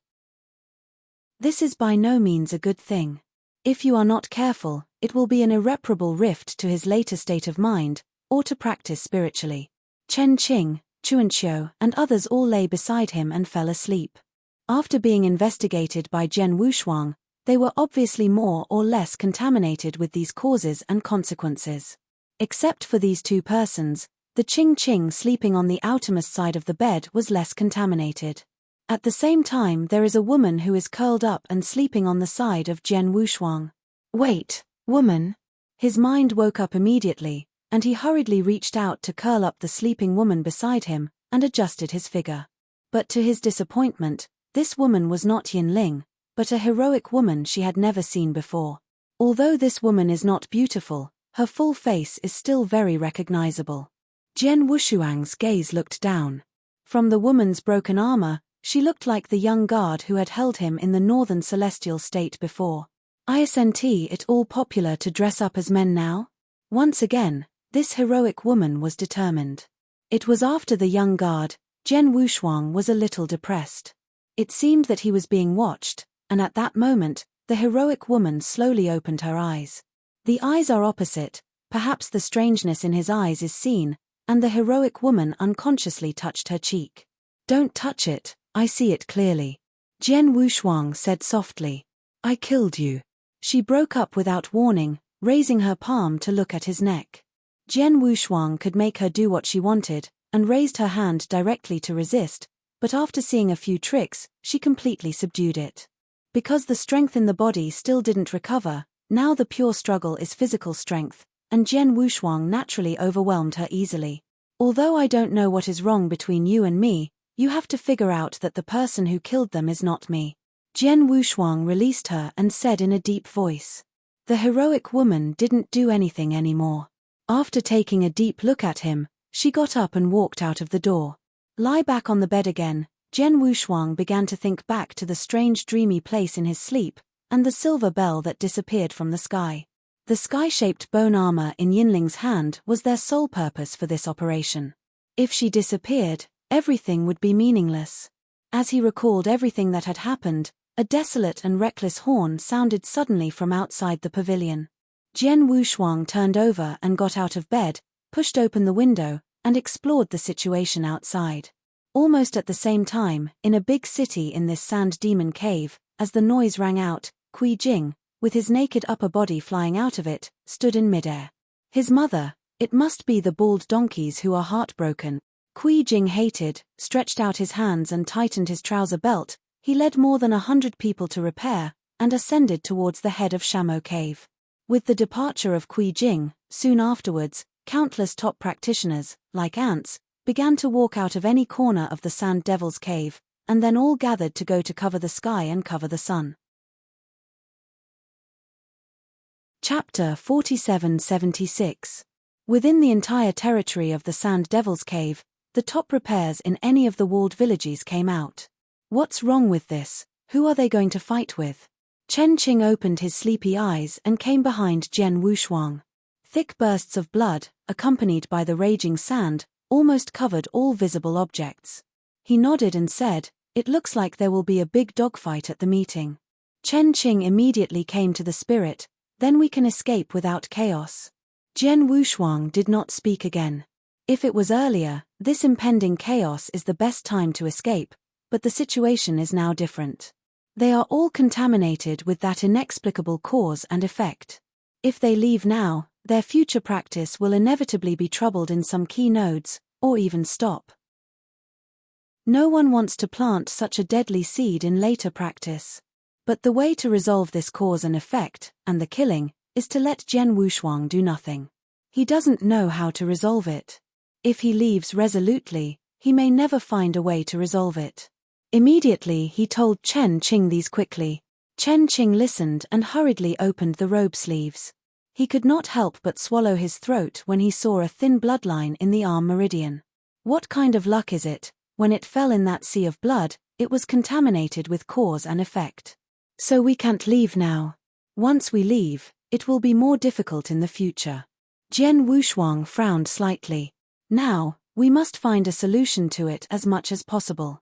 This is by no means a good thing. If you are not careful, it will be an irreparable rift to his later state of mind, or to practice spiritually. Chen Qing, Chuanqiu, and others all lay beside him and fell asleep. After being investigated by Jian Wushuang, they were obviously more or less contaminated with these causes and consequences. Except for these two persons, the Qing Qing sleeping on the outermost side of the bed was less contaminated. At the same time there is a woman who is curled up and sleeping on the side of Jian Wushuang. "Wait, woman!" His mind woke up immediately, and he hurriedly reached out to curl up the sleeping woman beside him, and adjusted his figure. But to his disappointment, this woman was not Yin Ling, but a heroic woman she had never seen before. Although this woman is not beautiful, her full face is still very recognizable. Jian Wushuang's gaze looked down. From the woman's broken armor, she looked like the young guard who had held him in the northern celestial state before. Isn't it all popular to dress up as men now? Once again, this heroic woman was determined. It was after the young guard, Jian Wushuang was a little depressed. It seemed that he was being watched, and at that moment, the heroic woman slowly opened her eyes. The eyes are opposite, perhaps the strangeness in his eyes is seen, and the heroic woman unconsciously touched her cheek. "Don't touch it, I see it clearly," Jian Wushuang said softly. "I killed you." She broke up without warning, raising her palm to look at his neck. Jian Wushuang could make her do what she wanted, and raised her hand directly to resist, but after seeing a few tricks, she completely subdued it. Because the strength in the body still didn't recover, now the pure struggle is physical strength, and Jian Wushuang naturally overwhelmed her easily. "Although I don't know what is wrong between you and me, you have to figure out that the person who killed them is not me." Jian Wushuang released her and said in a deep voice. The heroic woman didn't do anything anymore. After taking a deep look at him, she got up and walked out of the door. Lie back on the bed again, Jian Wushuang began to think back to the strange dreamy place in his sleep, and the silver bell that disappeared from the sky. The sky-shaped bone armor in Yinling's hand was their sole purpose for this operation. If she disappeared, everything would be meaningless. As he recalled everything that had happened, a desolate and reckless horn sounded suddenly from outside the pavilion. Jian Wushuang turned over and got out of bed, pushed open the window, and explored the situation outside. Almost at the same time, in a big city in this sand demon cave, as the noise rang out, Kui Jing, with his naked upper body flying out of it, stood in midair. His mother, it must be the bald donkeys who are heartbroken. Kui Jing hated, stretched out his hands and tightened his trouser belt. He led more than 100 people to repair, and ascended towards the head of Shamo Cave. With the departure of Kui Jing, soon afterwards, countless top practitioners, like ants, began to walk out of any corner of the Sand Devil's Cave, and then all gathered to go to cover the sky and cover the sun. Chapter 4776. Within the entire territory of the Sand Devil's Cave, the top repairs in any of the walled villages came out. What's wrong with this? Who are they going to fight with? Chen Qing opened his sleepy eyes and came behind Jian Wushuang. Thick bursts of blood, accompanied by the raging sand, almost covered all visible objects. He nodded and said, "It looks like there will be a big dogfight at the meeting." Chen Qing immediately came to the spirit, "Then we can escape without chaos." Jian Wushuang did not speak again. If it was earlier, this impending chaos is the best time to escape, but the situation is now different. They are all contaminated with that inexplicable cause and effect. If they leave now, their future practice will inevitably be troubled in some key nodes, or even stop. No one wants to plant such a deadly seed in later practice. But the way to resolve this cause and effect, and the killing, is to let Jian Wushuang do nothing. He doesn't know how to resolve it. If he leaves resolutely, he may never find a way to resolve it. Immediately he told Chen Qing these quickly. Chen Qing listened and hurriedly opened the robe sleeves. He could not help but swallow his throat when he saw a thin bloodline in the arm meridian. What kind of luck is it? When it fell in that sea of blood, it was contaminated with cause and effect. So we can't leave now. Once we leave, it will be more difficult in the future. Jian Wushuang frowned slightly. Now, we must find a solution to it as much as possible.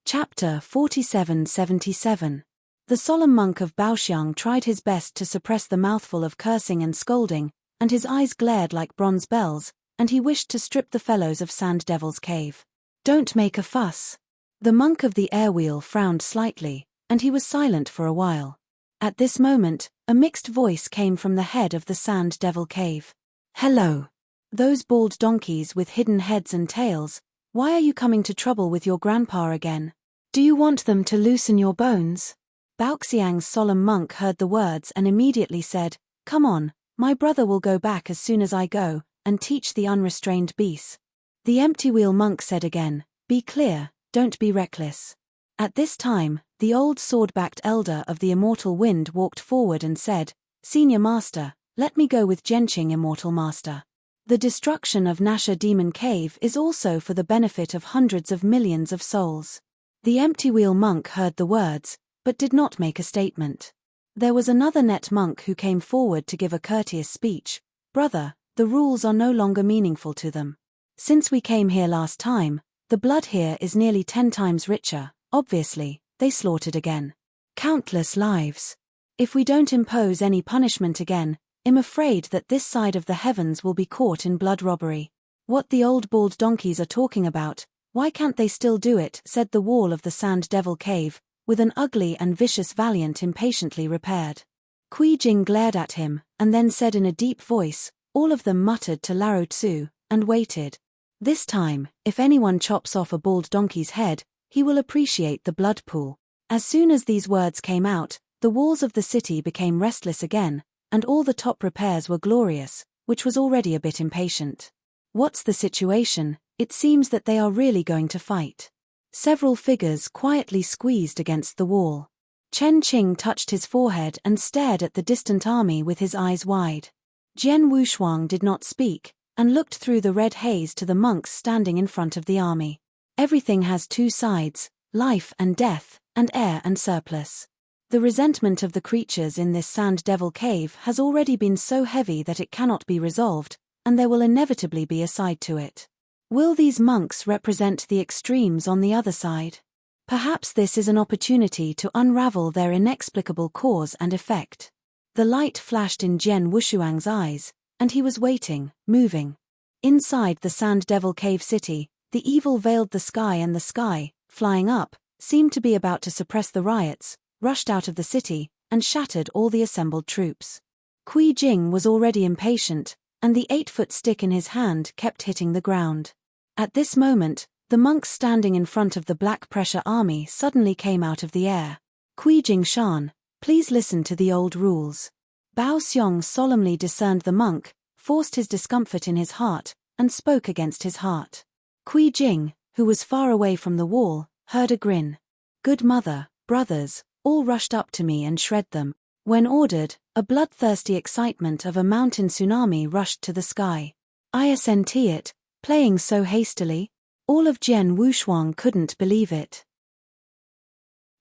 Chapter 4777. The solemn monk of Baoxiang tried his best to suppress the mouthful of cursing and scolding, and his eyes glared like bronze bells, and he wished to strip the fellows of Sand Devil's Cave. "Don't make a fuss." The monk of the airwheel frowned slightly, and he was silent for a while. At this moment, a mixed voice came from the head of the Sand Devil Cave. "Hello. Those bald donkeys with hidden heads and tails, why are you coming to trouble with your grandpa again? Do you want them to loosen your bones?" Baoxiang's solemn monk heard the words and immediately said, "Come on, my brother will go back as soon as I go, and teach the unrestrained beasts." The empty wheel monk said again, "Be clear, don't be reckless." At this time, the old sword-backed elder of the Immortal Wind walked forward and said, "Senior Master, let me go with Genqing, Immortal Master. The destruction of Nasha Demon Cave is also for the benefit of hundreds of millions of souls." The empty wheel monk heard the words, but did not make a statement. There was another net monk who came forward to give a courteous speech. "Brother, the rules are no longer meaningful to them. Since we came here last time, the blood here is nearly 10 times richer. Obviously, they slaughtered again. Countless lives. If we don't impose any punishment again, I'm afraid that this side of the heavens will be caught in blood robbery." "What the old bald donkeys are talking about, why can't they still do it?" said the wall of the Sand Devil Cave, with an ugly and vicious valiant impatiently repaired. Kui Jing glared at him, and then said in a deep voice, "All of them muttered to Lao Tzu, and waited. This time, if anyone chops off a bald donkey's head, he will appreciate the blood pool." As soon as these words came out, the walls of the city became restless again, and all the top repairs were glorious, which was already a bit impatient. "What's the situation? It seems that they are really going to fight." Several figures quietly squeezed against the wall. Chen Qing touched his forehead and stared at the distant army with his eyes wide. Jian Wushuang did not speak, and looked through the red haze to the monks standing in front of the army. Everything has two sides, life and death, and heir and surplus. The resentment of the creatures in this Sand Devil Cave has already been so heavy that it cannot be resolved, and there will inevitably be a side to it. Will these monks represent the extremes on the other side? Perhaps this is an opportunity to unravel their inexplicable cause and effect. The light flashed in Jian Wushuang's eyes, and he was waiting, moving. Inside the Sand Devil Cave City, the evil veiled the sky, and the sky, flying up, seemed to be about to suppress the riots, rushed out of the city, and shattered all the assembled troops. Kui Jing was already impatient, and the 8-foot stick in his hand kept hitting the ground. At this moment, the monks standing in front of the Black Pressure Army suddenly came out of the air. Kui Jing Shan, please listen to the old rules. Bao Xiong solemnly discerned the monk, forced his discomfort in his heart, and spoke against his heart. Kui Jing, who was far away from the wall, heard a grin. Good mother, brothers, all rushed up to me and shred them. When ordered, a bloodthirsty excitement of a mountain tsunami rushed to the sky. Isnt it, playing so hastily? All of Jian Wushuang couldn't believe it.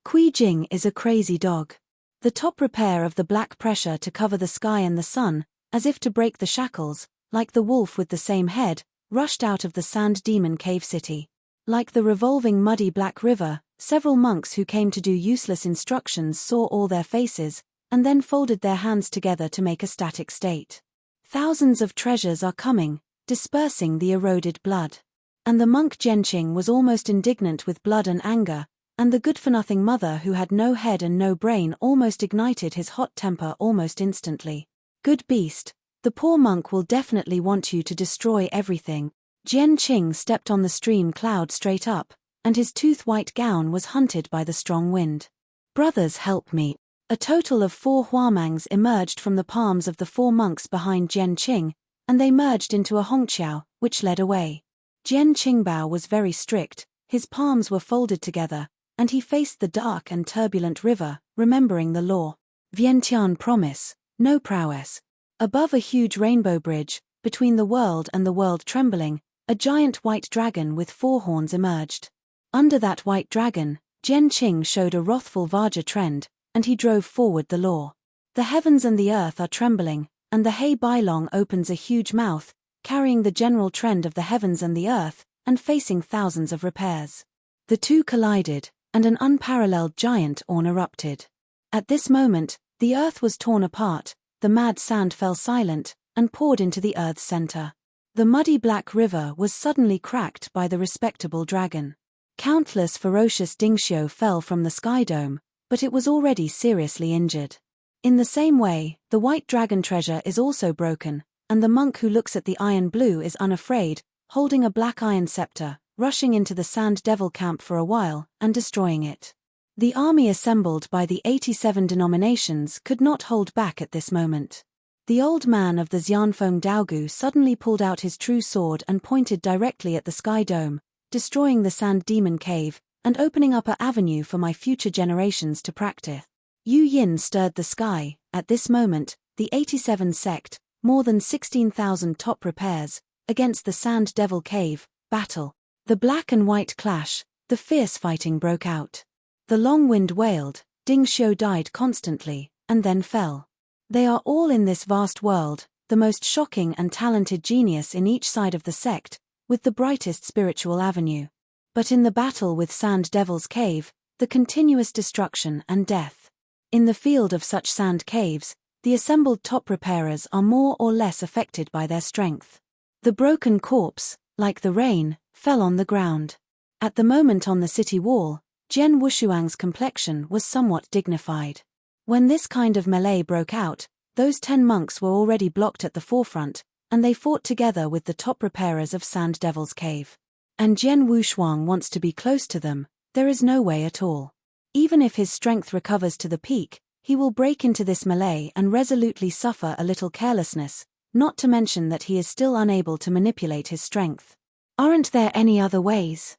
Kui Jing is a crazy dog. The top repair of the black pressure to cover the sky and the sun, as if to break the shackles, like the wolf with the same head, rushed out of the Sand Demon Cave City. Like the revolving muddy black river, several monks who came to do useless instructions saw all their faces, and then folded their hands together to make a static state. Thousands of treasures are coming, dispersing the eroded blood. And the monk Jianqing was almost indignant with blood and anger, and the good-for-nothing mother who had no head and no brain almost ignited his hot temper almost instantly. Good beast, the poor monk will definitely want you to destroy everything. Jianqing stepped on the stream cloud straight up, and his tooth-white gown was hunted by the strong wind. Brothers, help me. A total of 4 huamangs emerged from the palms of the 4 monks behind Jianqing, and they merged into a hongqiao, which led away. Jian Qingbao was very strict, his palms were folded together, and he faced the dark and turbulent river, remembering the law. Vientiane promise, no prowess. Above a huge rainbow bridge, between the world and the world trembling, a giant white dragon with 4 horns emerged. Under that white dragon, Jian Qing showed a wrathful Vajra trend, and he drove forward the law. The heavens and the earth are trembling, and the Hei Bailong opens a huge mouth, carrying the general trend of the heavens and the earth, and facing thousands of repairs. The two collided, and an unparalleled giant orn erupted. At this moment, the earth was torn apart, the mad sand fell silent, and poured into the earth's center. The muddy black river was suddenly cracked by the respectable dragon. Countless ferocious dingxiu fell from the sky dome, but it was already seriously injured. In the same way, the white dragon treasure is also broken, and the monk who looks at the iron blue is unafraid, holding a black iron scepter, rushing into the Sand Devil camp for a while, and destroying it. The army assembled by the 87 denominations could not hold back at this moment. The old man of the Xianfeng Daogu suddenly pulled out his true sword and pointed directly at the sky dome, destroying the Sand Demon Cave, and opening up an avenue for my future generations to practice. Yu Yin stirred the sky. At this moment, the 87 sect, more than 16,000 top repairs, against the Sand Devil Cave, battle. The black and white clash, the fierce fighting broke out. The long wind wailed, Dingxiu died constantly, and then fell. They are all in this vast world, the most shocking and talented genius in each side of the sect, with the brightest spiritual avenue. But in the battle with Sand Devil's Cave, the continuous destruction and death. In the field of such sand caves, the assembled top repairers are more or less affected by their strength. The broken corpse, like the rain, fell on the ground. At the moment on the city wall, Jian Wushuang's complexion was somewhat dignified. When this kind of melee broke out, those 10 monks were already blocked at the forefront, and they fought together with the top repairers of Sand Devil's Cave. And Jian Wushuang wants to be close to them, there is no way at all. Even if his strength recovers to the peak, he will break into this melee and resolutely suffer a little carelessness, not to mention that he is still unable to manipulate his strength. Aren't there any other ways?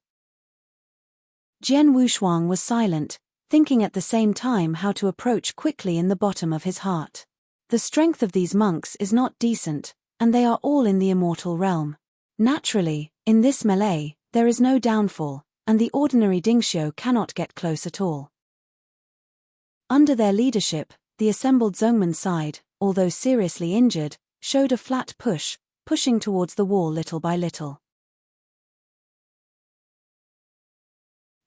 Jian Wushuang was silent, thinking at the same time how to approach quickly in the bottom of his heart. The strength of these monks is not decent, and they are all in the immortal realm. Naturally, in this melee, there is no downfall, and the ordinary Dingxiu cannot get close at all. Under their leadership, the assembled Zhongmen side, although seriously injured, showed a flat push, pushing towards the wall little by little.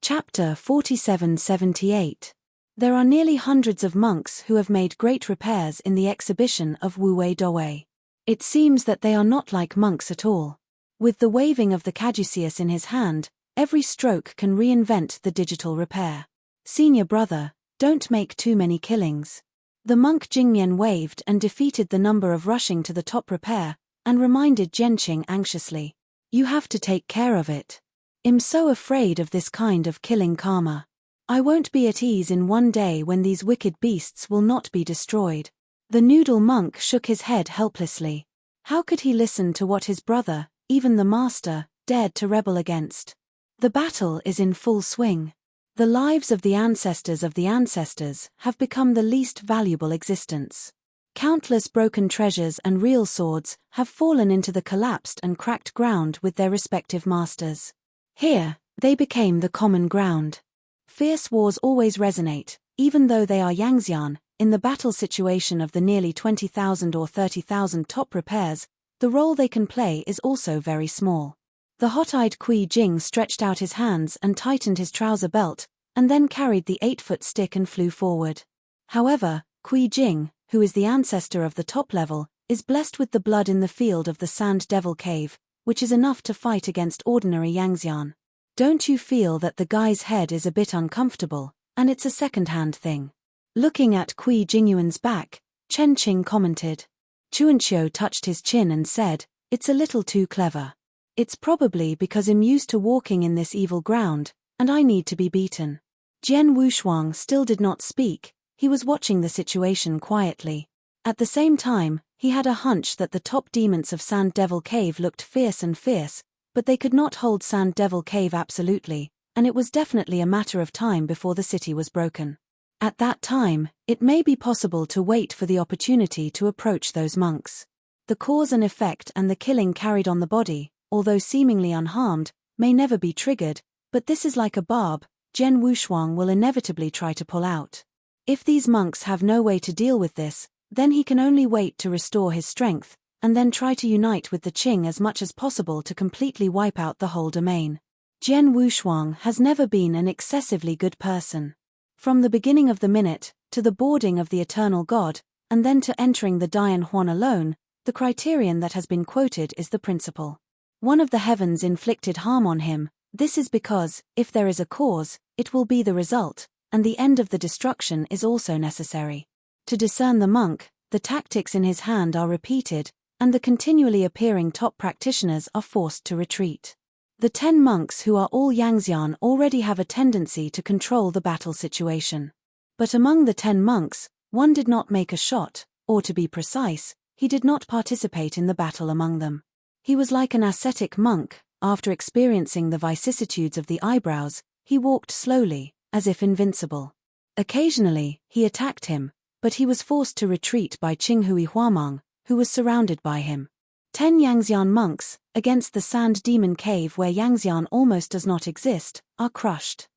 Chapter 4778. There are nearly hundreds of monks who have made great repairs in the exhibition of Wu Wei Dowei. It seems that they are not like monks at all. With the waving of the caduceus in his hand, every stroke can reinvent the digital repair. Senior brother, don't make too many killings. The monk Jingmian waved and defeated the number of rushing to the top repair, and reminded Jianqing anxiously. You have to take care of it. I'm so afraid of this kind of killing karma. I won't be at ease in one day when these wicked beasts will not be destroyed. The noodle monk shook his head helplessly. How could he listen to what his brother, even the master, dared to rebel against? The battle is in full swing. The lives of the ancestors have become the least valuable existence. Countless broken treasures and real swords have fallen into the collapsed and cracked ground with their respective masters. Here, they became the common ground. Fierce wars always resonate, even though they are Yangxian. In the battle situation of the nearly 20,000 or 30,000 top repairs, the role they can play is also very small. The hot-eyed Kui Jing stretched out his hands and tightened his trouser belt, and then carried the 8-foot stick and flew forward. However, Kui Jing, who is the ancestor of the top level, is blessed with the blood in the field of the Sand Devil Cave, which is enough to fight against ordinary Yangxian. Don't you feel that the guy's head is a bit uncomfortable, and it's a second-hand thing? Looking at Kui Jingyuan's back, Chen Qing commented. Chuanqiu touched his chin and said, it's a little too clever. It's probably because I'm used to walking in this evil ground, and I need to be beaten. Jian Wushuang still did not speak, he was watching the situation quietly. At the same time, he had a hunch that the top demons of Sand Devil Cave looked fierce, but they could not hold Sand Devil Cave absolutely, and it was definitely a matter of time before the city was broken. At that time, it may be possible to wait for the opportunity to approach those monks. The cause and effect and the killing carried on the body, although seemingly unharmed, may never be triggered, but this is like a barb, Jian Wushuang will inevitably try to pull out. If these monks have no way to deal with this, then he can only wait to restore his strength, and then try to unite with the Qing as much as possible to completely wipe out the whole domain. Jian Wushuang has never been an excessively good person. From the beginning of the minute, to the boarding of the Eternal God, and then to entering the Dian Huan alone, the criterion that has been quoted is the principle. One of the heavens inflicted harm on him. This is because, if there is a cause, it will be the result, and the end of the destruction is also necessary. To discern the monk, the tactics in his hand are repeated, and the continually appearing top practitioners are forced to retreat. The 10 monks who are all Yangxian already have a tendency to control the battle situation. But among the 10 monks, one did not make a shot, or to be precise, he did not participate in the battle among them. He was like an ascetic monk. After experiencing the vicissitudes of the eyebrows, he walked slowly, as if invincible. Occasionally, he attacked him, but he was forced to retreat by Qinghui Huamang, who was surrounded by him. 10 Yangxian monks, against the Sand Demon Cave where Yangxian almost does not exist, are crushed.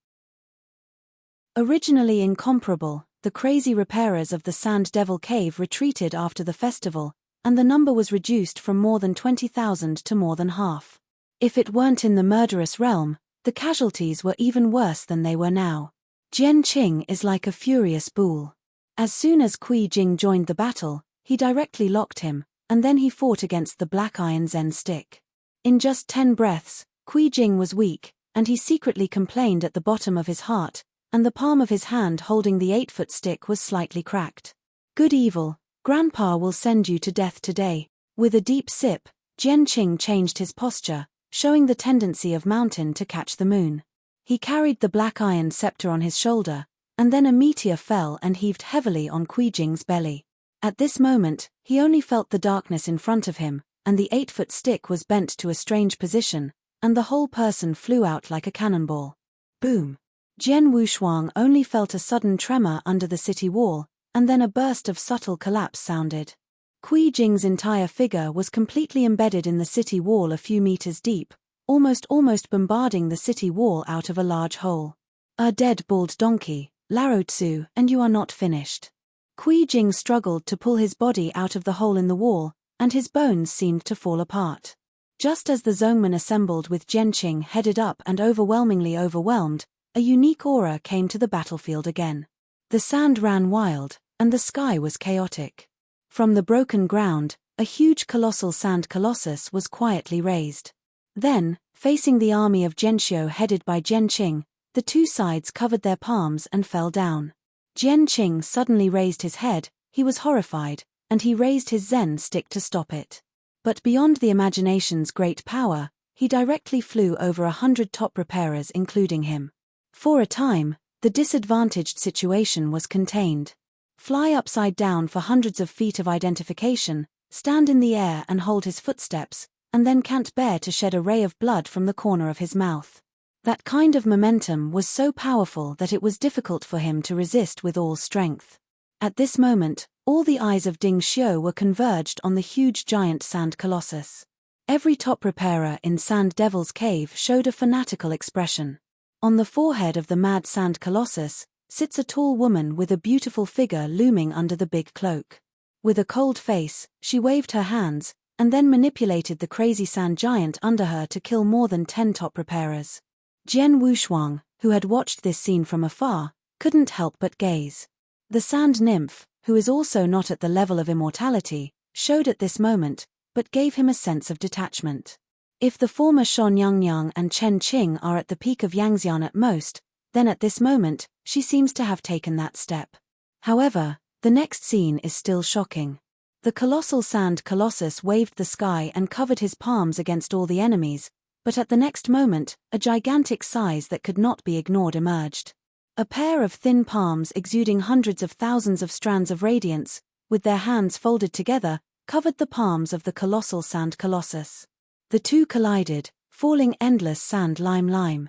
Originally incomparable, the crazy repairers of the Sand Devil Cave retreated after the festival, and the number was reduced from more than 20,000 to more than half. If it weren't in the murderous realm, the casualties were even worse than they were now. Jian Qing is like a furious bull. As soon as Kui Jing joined the battle, he directly locked him, and then he fought against the black iron Zen stick. In just 10 breaths, Kui Jing was weak, and he secretly complained at the bottom of his heart, and the palm of his hand holding the 8-foot stick was slightly cracked. Good evil, Grandpa will send you to death today. With a deep sip, Jian Qing changed his posture, showing the tendency of mountain to catch the moon. He carried the black iron scepter on his shoulder, and then a meteor fell and heaved heavily on Kui Jing's belly. At this moment, he only felt the darkness in front of him, and the 8-foot stick was bent to a strange position, and the whole person flew out like a cannonball. Boom! Jian Wushuang only felt a sudden tremor under the city wall, and then a burst of subtle collapse sounded. Kui Jing's entire figure was completely embedded in the city wall a few meters deep, almost bombarding the city wall out of a large hole. A dead bald donkey, Lao Tzu, and you are not finished. Kui Jing struggled to pull his body out of the hole in the wall, and his bones seemed to fall apart. Just as the Zhongmen assembled with Jian Qing headed up and overwhelmingly overwhelmed, a unique aura came to the battlefield again. The sand ran wild, and the sky was chaotic. From the broken ground, A huge colossal sand colossus was quietly raised. Then, facing the army of Jianxiu headed by Jian Qing, the two sides covered their palms and fell down. Jian Qing suddenly raised his head, he was horrified, and he raised his Zen stick to stop it. But beyond the imagination's great power, he directly flew over 100 top repairers including him. For a time, the disadvantaged situation was contained. Fly upside down for hundreds of feet of identification, stand in the air and hold his footsteps, and then can't bear to shed a ray of blood from the corner of his mouth. That kind of momentum was so powerful that it was difficult for him to resist with all strength. At this moment, all the eyes of Ding Xiu were converged on the huge giant sand colossus. Every top repairer in Sand Devil's Cave showed a fanatical expression. On the forehead of the mad sand colossus sits a tall woman with a beautiful figure looming under the big cloak. With a cold face, she waved her hands, and then manipulated the crazy sand giant under her to kill more than 10 top repairers. Jian Wushuang, who had watched this scene from afar, couldn't help but gaze. The sand nymph, who is also not at the level of immortality, showed at this moment, but gave him a sense of detachment. If the former Shan Yangyang and Chen Qing are at the peak of Yangxian at most, then at this moment, she seems to have taken that step. However, the next scene is still shocking. The colossal sand colossus waved the sky and covered his palms against all the enemies, but at the next moment, a gigantic size that could not be ignored emerged. A pair of thin palms exuding hundreds of thousands of strands of radiance, with their hands folded together, covered the palms of the colossal sand colossus. The two collided, falling endless sand lime.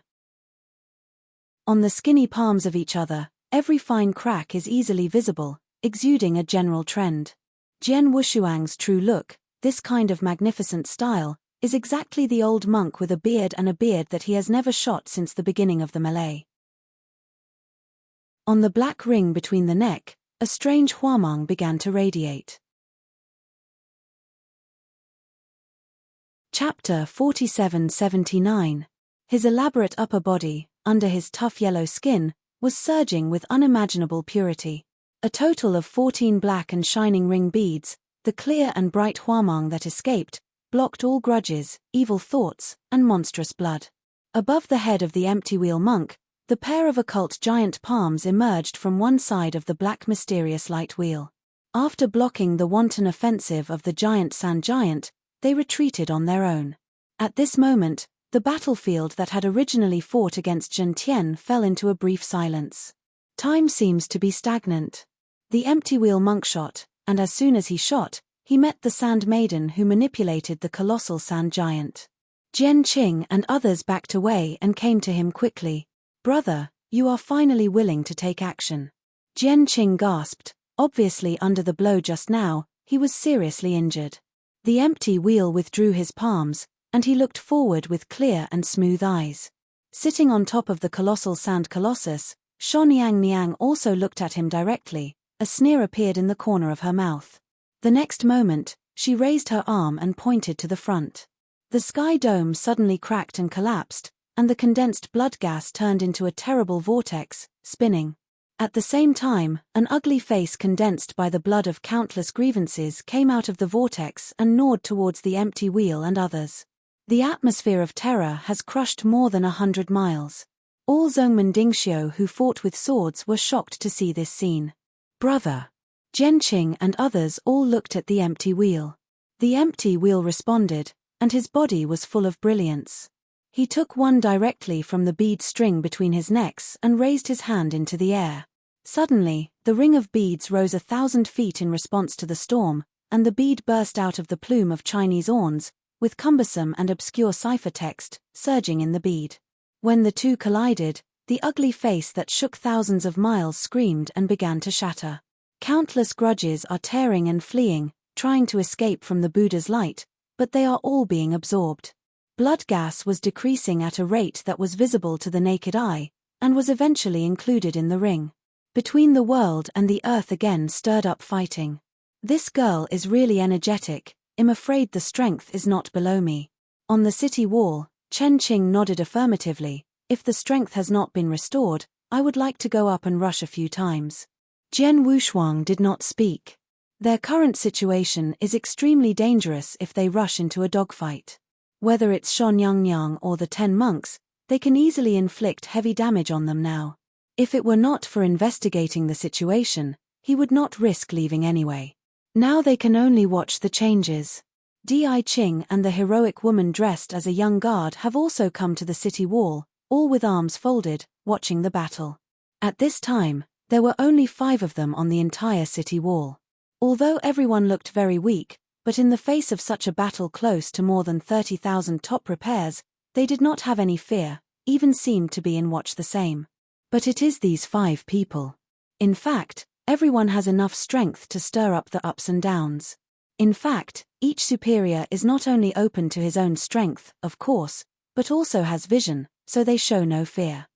On the skinny palms of each other, every fine crack is easily visible, exuding a general trend. Jian Wushuang's true look, this kind of magnificent style, is exactly the old monk with a beard that he has never shot since the beginning of the melee. On the black ring between the neck, a strange huamang began to radiate. Chapter 4779. His elaborate upper body, under his tough yellow skin, was surging with unimaginable purity. A total of 14 black and shining ring beads, the clear and bright huamang that escaped, blocked all grudges, evil thoughts, and monstrous blood. Above the head of the empty wheel monk, the pair of occult giant palms emerged from one side of the black mysterious light wheel. After blocking the wanton offensive of the giant sand giant, they retreated on their own. At this moment, the battlefield that had originally fought against Zhen Tian fell into a brief silence. Time seems to be stagnant. The empty wheel monk shot, and as soon as he shot, he met the sand maiden who manipulated the colossal sand giant. Jian Qing and others backed away and came to him quickly. "Brother, you are finally willing to take action." Jian Qing gasped. Obviously under the blow just now, he was seriously injured. The empty wheel withdrew his palms, and he looked forward with clear and smooth eyes. Sitting on top of the colossal sand colossus, Shan Niang also looked at him directly. A sneer appeared in the corner of her mouth. The next moment, she raised her arm and pointed to the front. The sky dome suddenly cracked and collapsed, and the condensed blood gas turned into a terrible vortex, spinning. At the same time, an ugly face condensed by the blood of countless grievances came out of the vortex and gnawed towards the empty wheel and others. The atmosphere of terror has crushed more than 100 miles. All Zhongmen Dingxiu who fought with swords were shocked to see this scene. "Brother." Jian Qing and others all looked at the empty wheel. The empty wheel responded, and his body was full of brilliance. He took one directly from the bead string between his necks and raised his hand into the air. Suddenly, the ring of beads rose 1,000 feet in response to the storm, and the bead burst out of the plume of Chinese orns, with cumbersome and obscure ciphertext surging in the bead. When the two collided, the ugly face that shook thousands of miles screamed and began to shatter. Countless grudges are tearing and fleeing, trying to escape from the Buddha's light, but they are all being absorbed. Blood gas was decreasing at a rate that was visible to the naked eye, and was eventually included in the ring. Between the world and the earth again stirred up fighting. "This girl is really energetic, I'm afraid the strength is not below me." On the city wall, Chen Qing nodded affirmatively. "If the strength has not been restored, I would like to go up and rush a few times." Jian Wushuang did not speak. Their current situation is extremely dangerous if they rush into a dogfight. Whether it's Shan Yang or the 10 monks, they can easily inflict heavy damage on them now. If it were not for investigating the situation, he would not risk leaving anyway. Now they can only watch the changes. Di Qing and the heroic woman dressed as a young guard have also come to the city wall, all with arms folded, watching the battle. At this time, there were only 5 of them on the entire city wall. Although everyone looked very weak, but in the face of such a battle close to more than 30,000 top repairs, they did not have any fear, even seemed to be in watch the same. But it is these 5 people. In fact, everyone has enough strength to stir up the ups and downs. In fact, each superior is not only open to his own strength, of course, but also has vision, so they show no fear.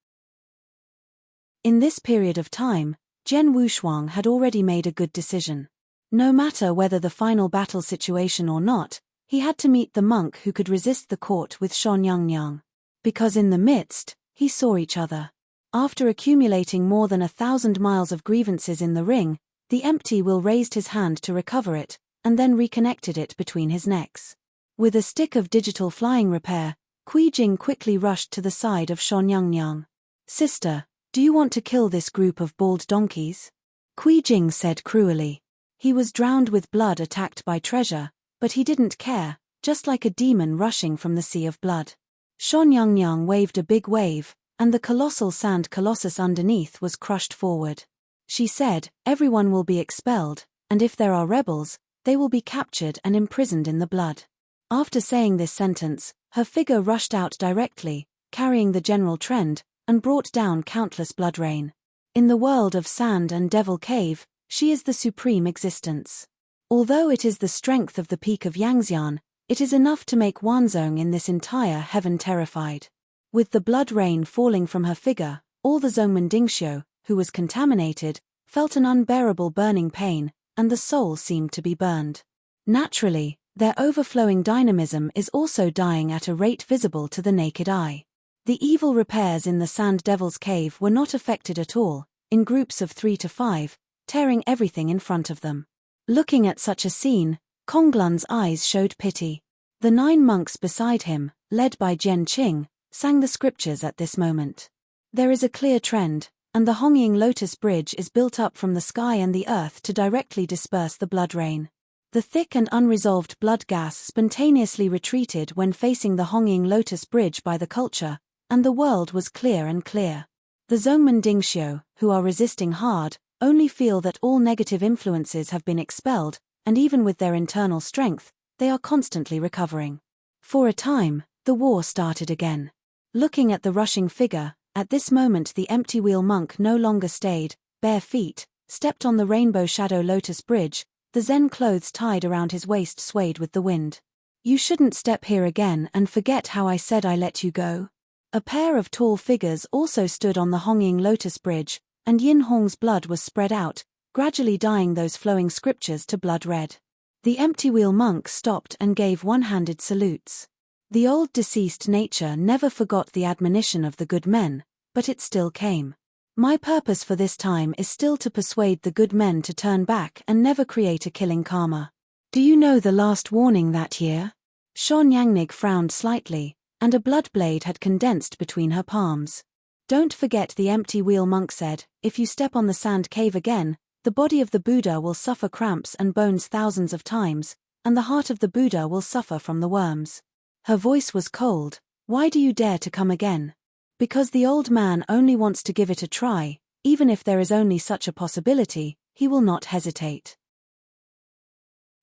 In this period of time, Jian Wushuang had already made a good decision. No matter whether the final battle situation or not, he had to meet the monk who could resist the court with Shan Yang. Because in the midst, he saw each other. After accumulating more than 1,000 miles of grievances in the ring, the empty will raised his hand to recover it, and then reconnected it between his necks. With a stick of digital flying repair, Kui Jing quickly rushed to the side of Shan Yang. "Sister, do you want to kill this group of bald donkeys?" Kui Jing said cruelly. He was drowned with blood, attacked by treasure, but he didn't care, just like a demon rushing from the sea of blood. Shan Yang waved a big wave, and the colossal sand colossus underneath was crushed forward. She said, "Everyone will be expelled, and if there are rebels, they will be captured and imprisoned in the blood." After saying this sentence, her figure rushed out directly, carrying the general trend, and brought down countless blood rain. In the world of sand and devil cave, she is the supreme existence. Although it is the strength of the peak of Yangxian, it is enough to make Wanzhong in this entire heaven terrified. With the blood rain falling from her figure, all the Zhongmen Dingxiu, who was contaminated, felt an unbearable burning pain, and the soul seemed to be burned. Naturally, their overflowing dynamism is also dying at a rate visible to the naked eye. The evil repairs in the Sand Devil's Cave were not affected at all, in groups of 3 to 5, tearing everything in front of them. Looking at such a scene, Konglun's eyes showed pity. The 9 monks beside him, led by Jian Qing, sang the scriptures at this moment. There is a clear trend, and the Hongying Lotus Bridge is built up from the sky and the earth to directly disperse the blood rain. The thick and unresolved blood gas spontaneously retreated when facing the Hongying Lotus Bridge by the culture, and the world was clear and clear. The Zhongmen Dingxiu, who are resisting hard, only feel that all negative influences have been expelled, and even with their internal strength, they are constantly recovering. For a time, the war started again. Looking at the rushing figure, at this moment the empty wheel monk no longer stayed, bare feet, stepped on the Rainbow Shadow Lotus Bridge, the Zen clothes tied around his waist swayed with the wind. "You shouldn't step here again and forget how I said I let you go." A pair of tall figures also stood on the Hongying Lotus Bridge, and Yin Hong's blood was spread out, gradually dyeing those flowing scriptures to blood red. The empty wheel monk stopped and gave one-handed salutes. The old deceased nature never forgot the admonition of the good men, but it still came. "My purpose for this time is still to persuade the good men to turn back and never create a killing karma. Do you know the last warning that year?" Shan Yangnig frowned slightly, and a blood blade had condensed between her palms. "Don't forget," the empty wheel monk said, "if you step on the sand cave again, the body of the Buddha will suffer cramps and bones thousands of times, and the heart of the Buddha will suffer from the worms." Her voice was cold. "Why do you dare to come again?" Because the old man only wants to give it a try, even if there is only such a possibility, he will not hesitate.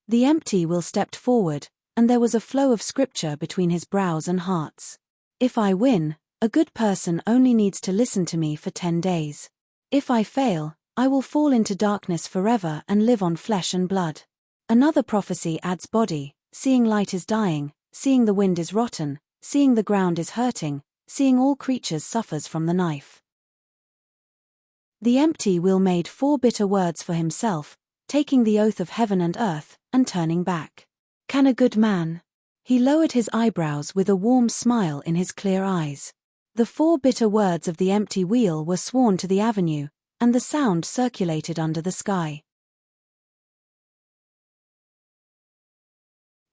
The empty will stepped forward, and there was a flow of scripture between his brows and hearts. "If I win, a good person only needs to listen to me for 10 days. If I fail, I will fall into darkness forever and live on flesh and blood." Another prophecy adds body: "Seeing light is dying, seeing the wind is rotten, seeing the ground is hurting, seeing all creatures suffers from the knife." The empty wheel made 4 bitter words for himself, taking the oath of heaven and earth, and turning back. "Can a good man?" He lowered his eyebrows with a warm smile in his clear eyes. The 4 bitter words of the empty wheel were sworn to the avenue, and the sound circulated under the sky.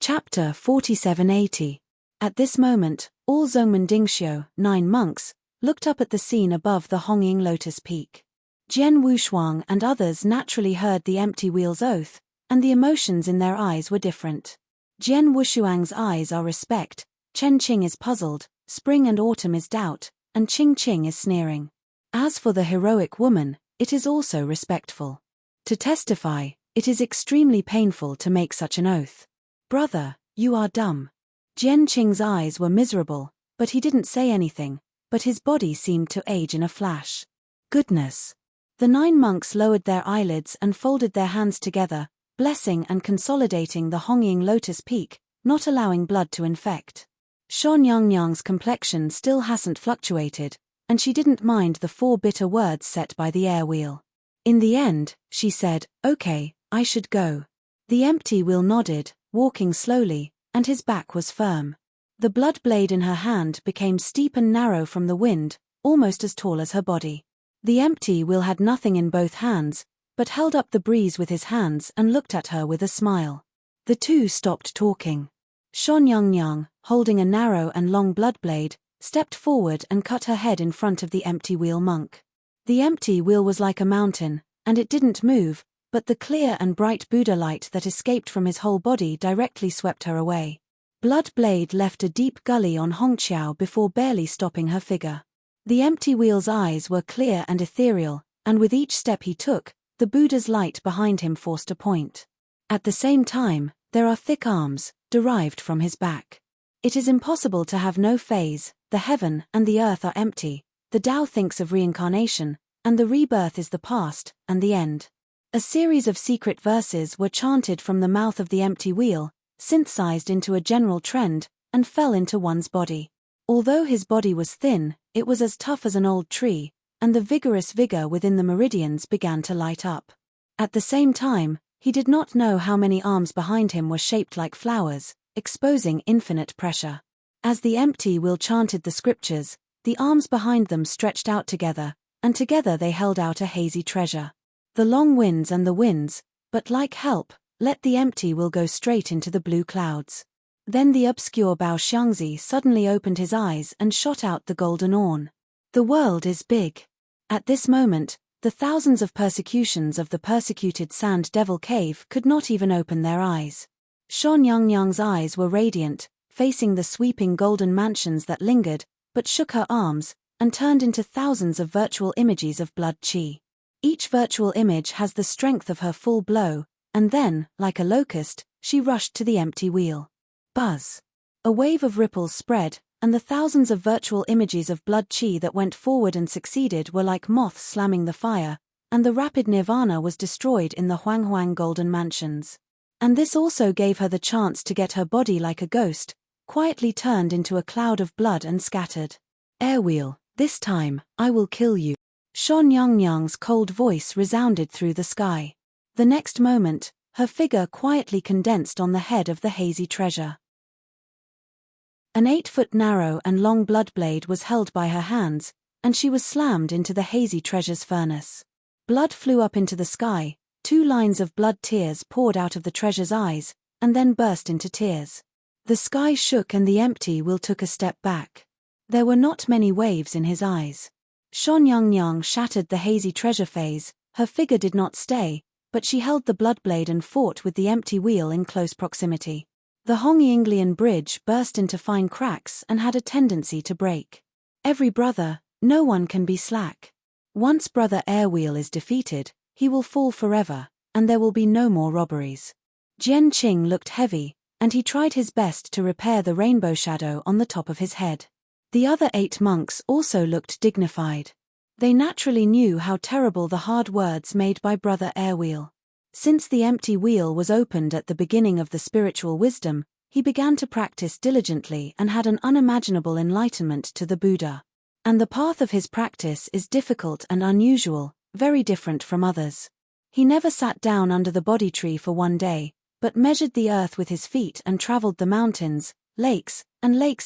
Chapter 4780. At this moment, all Zongmen Dingxiu, 9 monks, looked up at the scene above the Hongying Lotus Peak. Jian Wushuang and others naturally heard the empty wheel's oath, and the emotions in their eyes were different. Jian Wushuang's eyes are respect, Chen Qing is puzzled, spring and autumn is doubt, and Qing Qing is sneering. As for the heroic woman, it is also respectful. To testify, it is extremely painful to make such an oath. Brother, you are dumb. Jian Qing's eyes were miserable, but he didn't say anything, but his body seemed to age in a flash. Goodness. The 9 monks lowered their eyelids and folded their hands together, blessing and consolidating the Hongying Lotus Peak, not allowing blood to infect. Shan Yangyang's complexion still hasn't fluctuated, and she didn't mind the 4 bitter words set by the air wheel. In the end, she said, "Okay, I should go." The empty wheel nodded, walking slowly, and his back was firm. The blood blade in her hand became steep and narrow from the wind, almost as tall as her body. The empty wheel had nothing in both hands, but held up the breeze with his hands and looked at her with a smile. The two stopped talking. Shan Yangyang, holding a narrow and long blood blade, stepped forward and cut her head in front of the empty wheel monk. The empty wheel was like a mountain, and it didn't move, but the clear and bright Buddha light that escaped from his whole body directly swept her away. Blood blade left a deep gully on Hongqiao before barely stopping her figure. The empty wheel's eyes were clear and ethereal, and with each step he took, the Buddha's light behind him forced a point. At the same time, there are thick arms, derived from his back. It is impossible to have no phase, the heaven and the earth are empty, the Tao thinks of reincarnation, and the rebirth is the past, and the end. A series of secret verses were chanted from the mouth of the empty wheel, synthesized into a general trend, and fell into one's body. Although his body was thin, it was as tough as an old tree, and the vigorous vigor within the meridians began to light up. At the same time, he did not know how many arms behind him were shaped like flowers, exposing infinite pressure. As the empty wheel chanted the scriptures, the arms behind them stretched out together, and together they held out a hazy treasure. The long winds and the winds, but like help, let the empty wheel go straight into the blue clouds. Then the obscure Bao Xiangzi suddenly opened his eyes and shot out the golden orn. The world is big. At this moment, the thousands of persecutions of the persecuted Sand Devil Cave could not even open their eyes. Shan Yangyang's eyes were radiant, facing the sweeping golden mansions that lingered, but shook her arms, and turned into thousands of virtual images of blood qi. Each virtual image has the strength of her full blow, and then, like a locust, she rushed to the empty wheel. Buzz. A wave of ripples spread, and the thousands of virtual images of blood qi that went forward and succeeded were like moths slamming the fire, and the rapid nirvana was destroyed in the Huanghuang golden mansions. And this also gave her the chance to get her body like a ghost, quietly turned into a cloud of blood and scattered. Airwheel, this time, I will kill you. Shan Yangyang's cold voice resounded through the sky. The next moment, her figure quietly condensed on the head of the hazy treasure. An 8-foot narrow and long blood blade was held by her hands, and she was slammed into the hazy treasure's furnace. Blood flew up into the sky, 2 lines of blood tears poured out of the treasure's eyes, and then burst into tears. The sky shook and the empty wheel took a step back. There were not many waves in his eyes. Shan Yangyang shattered the hazy treasure phase, her figure did not stay, but she held the blood blade and fought with the empty wheel in close proximity. The Hongyinglian bridge burst into fine cracks and had a tendency to break. Every brother, no one can be slack. Once Brother Airwheel is defeated, he will fall forever, and there will be no more robberies. Jian Qing looked heavy, and he tried his best to repair the rainbow shadow on the top of his head. The other 8 monks also looked dignified. They naturally knew how terrible the hard words made by Brother Airwheel. Since the empty wheel was opened at the beginning of the spiritual wisdom, he began to practice diligently and had an unimaginable enlightenment to the Buddha. And the path of his practice is difficult and unusual, very different from others. He never sat down under the Bodhi tree for one day, but measured the earth with his feet and traveled the mountains, lakes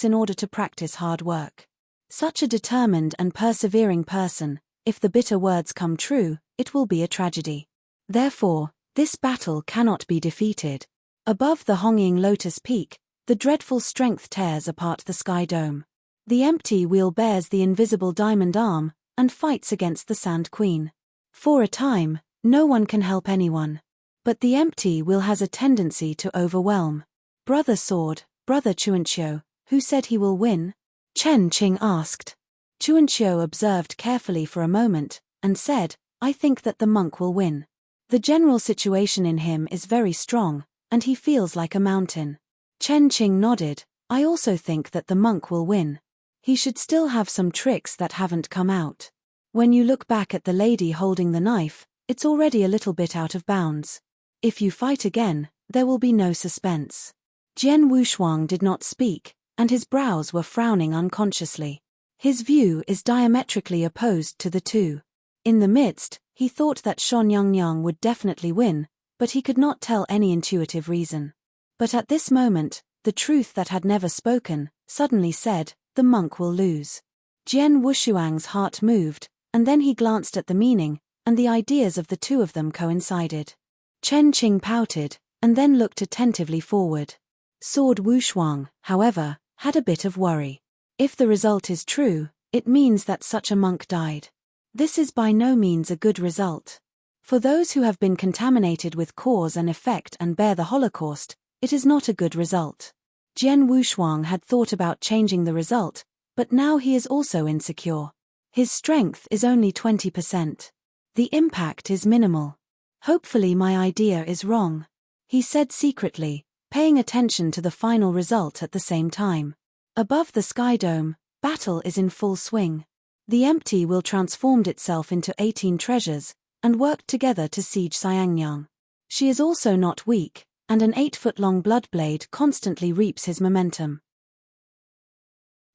in order to practice hard work. Such a determined and persevering person, if the bitter words come true, it will be a tragedy. Therefore, this battle cannot be defeated. Above the honging lotus peak, the dreadful strength tears apart the sky dome. The empty wheel bears the invisible diamond arm, and fights against the Sand Queen. For a time, no one can help anyone. But the empty wheel has a tendency to overwhelm. Brother Sword, Brother Chuanqiu, who said he will win? Chen Qing asked. Chuanqiu observed carefully for a moment, and said, I think that the monk will win. The general situation in him is very strong, and he feels like a mountain. Chen Qing nodded, I also think that the monk will win. He should still have some tricks that haven't come out. When you look back at the lady holding the knife, it's already a little bit out of bounds. If you fight again, there will be no suspense. Jian Wushuang did not speak, and his brows were frowning unconsciously. His view is diametrically opposed to the two. In the midst, he thought that Shan Yangyang would definitely win, but he could not tell any intuitive reason. But at this moment, the truth that had never spoken, suddenly said, the monk will lose. Jian Wushuang's heart moved, and then he glanced at the meaning, and the ideas of the two of them coincided. Chen Qing pouted, and then looked attentively forward. Sword Wushuang, however, had a bit of worry. If the result is true, it means that such a monk died. This is by no means a good result. For those who have been contaminated with cause and effect and bear the Holocaust, it is not a good result. Jian Wushuang had thought about changing the result, but now he is also insecure. His strength is only 20%. The impact is minimal. Hopefully my idea is wrong, he said secretly, paying attention to the final result at the same time. Above the sky dome, battle is in full swing. The empty will transformed itself into 18 treasures, and worked together to siege Xiangyang. She is also not weak, and an 8-foot-long blood blade constantly reaps his momentum.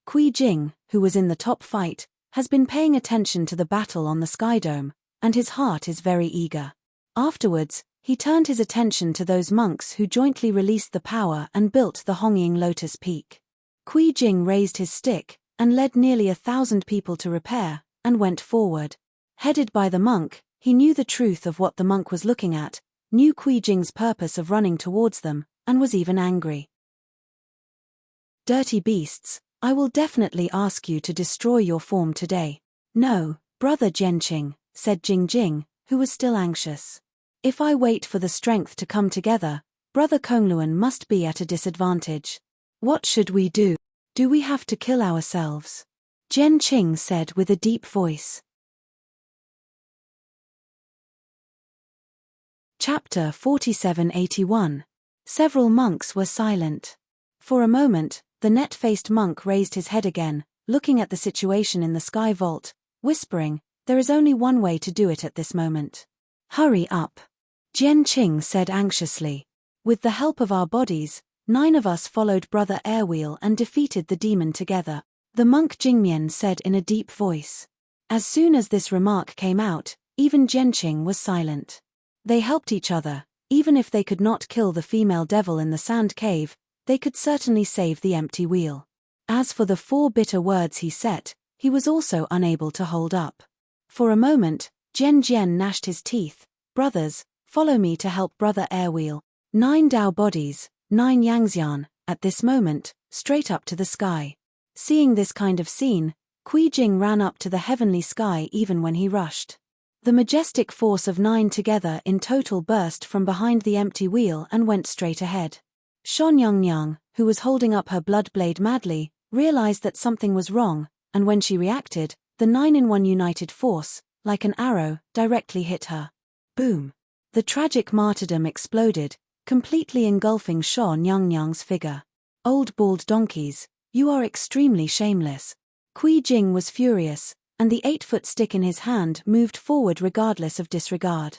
Kui Jing, who was in the top fight, has been paying attention to the battle on the sky dome, and his heart is very eager. Afterwards, he turned his attention to those monks who jointly released the power and built the honging lotus peak. Kui Jing raised his stick, and led nearly 1,000 people to repair, and went forward. Headed by the monk, he knew the truth of what the monk was looking at, knew Kui Jing's purpose of running towards them, and was even angry. Dirty beasts, I will definitely ask you to destroy your form today. No, Brother Jianqing, said Jing Jing, who was still anxious. If I wait for the strength to come together, Brother Kongluan must be at a disadvantage. What should we do? Do we have to kill ourselves? Jian Qing said with a deep voice. Chapter 4781. Several monks were silent. For a moment, the net-faced monk raised his head again, looking at the situation in the sky vault, whispering, there is only one way to do it at this moment. Hurry up. Jian Qing said anxiously. With the help of our bodies, 9 of us followed Brother Airwheel and defeated the demon together, the monk Jingmian said in a deep voice. As soon as this remark came out, even Jian Qing was silent. They helped each other. Even if they could not kill the female devil in the sand cave, they could certainly save the empty wheel. As for the 4 bitter words he set, he was also unable to hold up. For a moment, Jian Jian gnashed his teeth. Brothers, follow me to help Brother Airwheel. 9 Dao bodies, 9 Yangxian, at this moment, straight up to the sky. Seeing this kind of scene, Kui Jing ran up to the heavenly sky even when he rushed. The majestic force of 9 together in total burst from behind the empty wheel and went straight ahead. Shan Yangyang, who was holding up her blood blade madly, realized that something was wrong, and when she reacted, the 9 in one united force, like an arrow, directly hit her. Boom! The tragic martyrdom exploded, completely engulfing Shan Yangyang's figure. Old bald donkeys, you are extremely shameless. Kui Jing was furious, and the 8-foot stick in his hand moved forward regardless of disregard.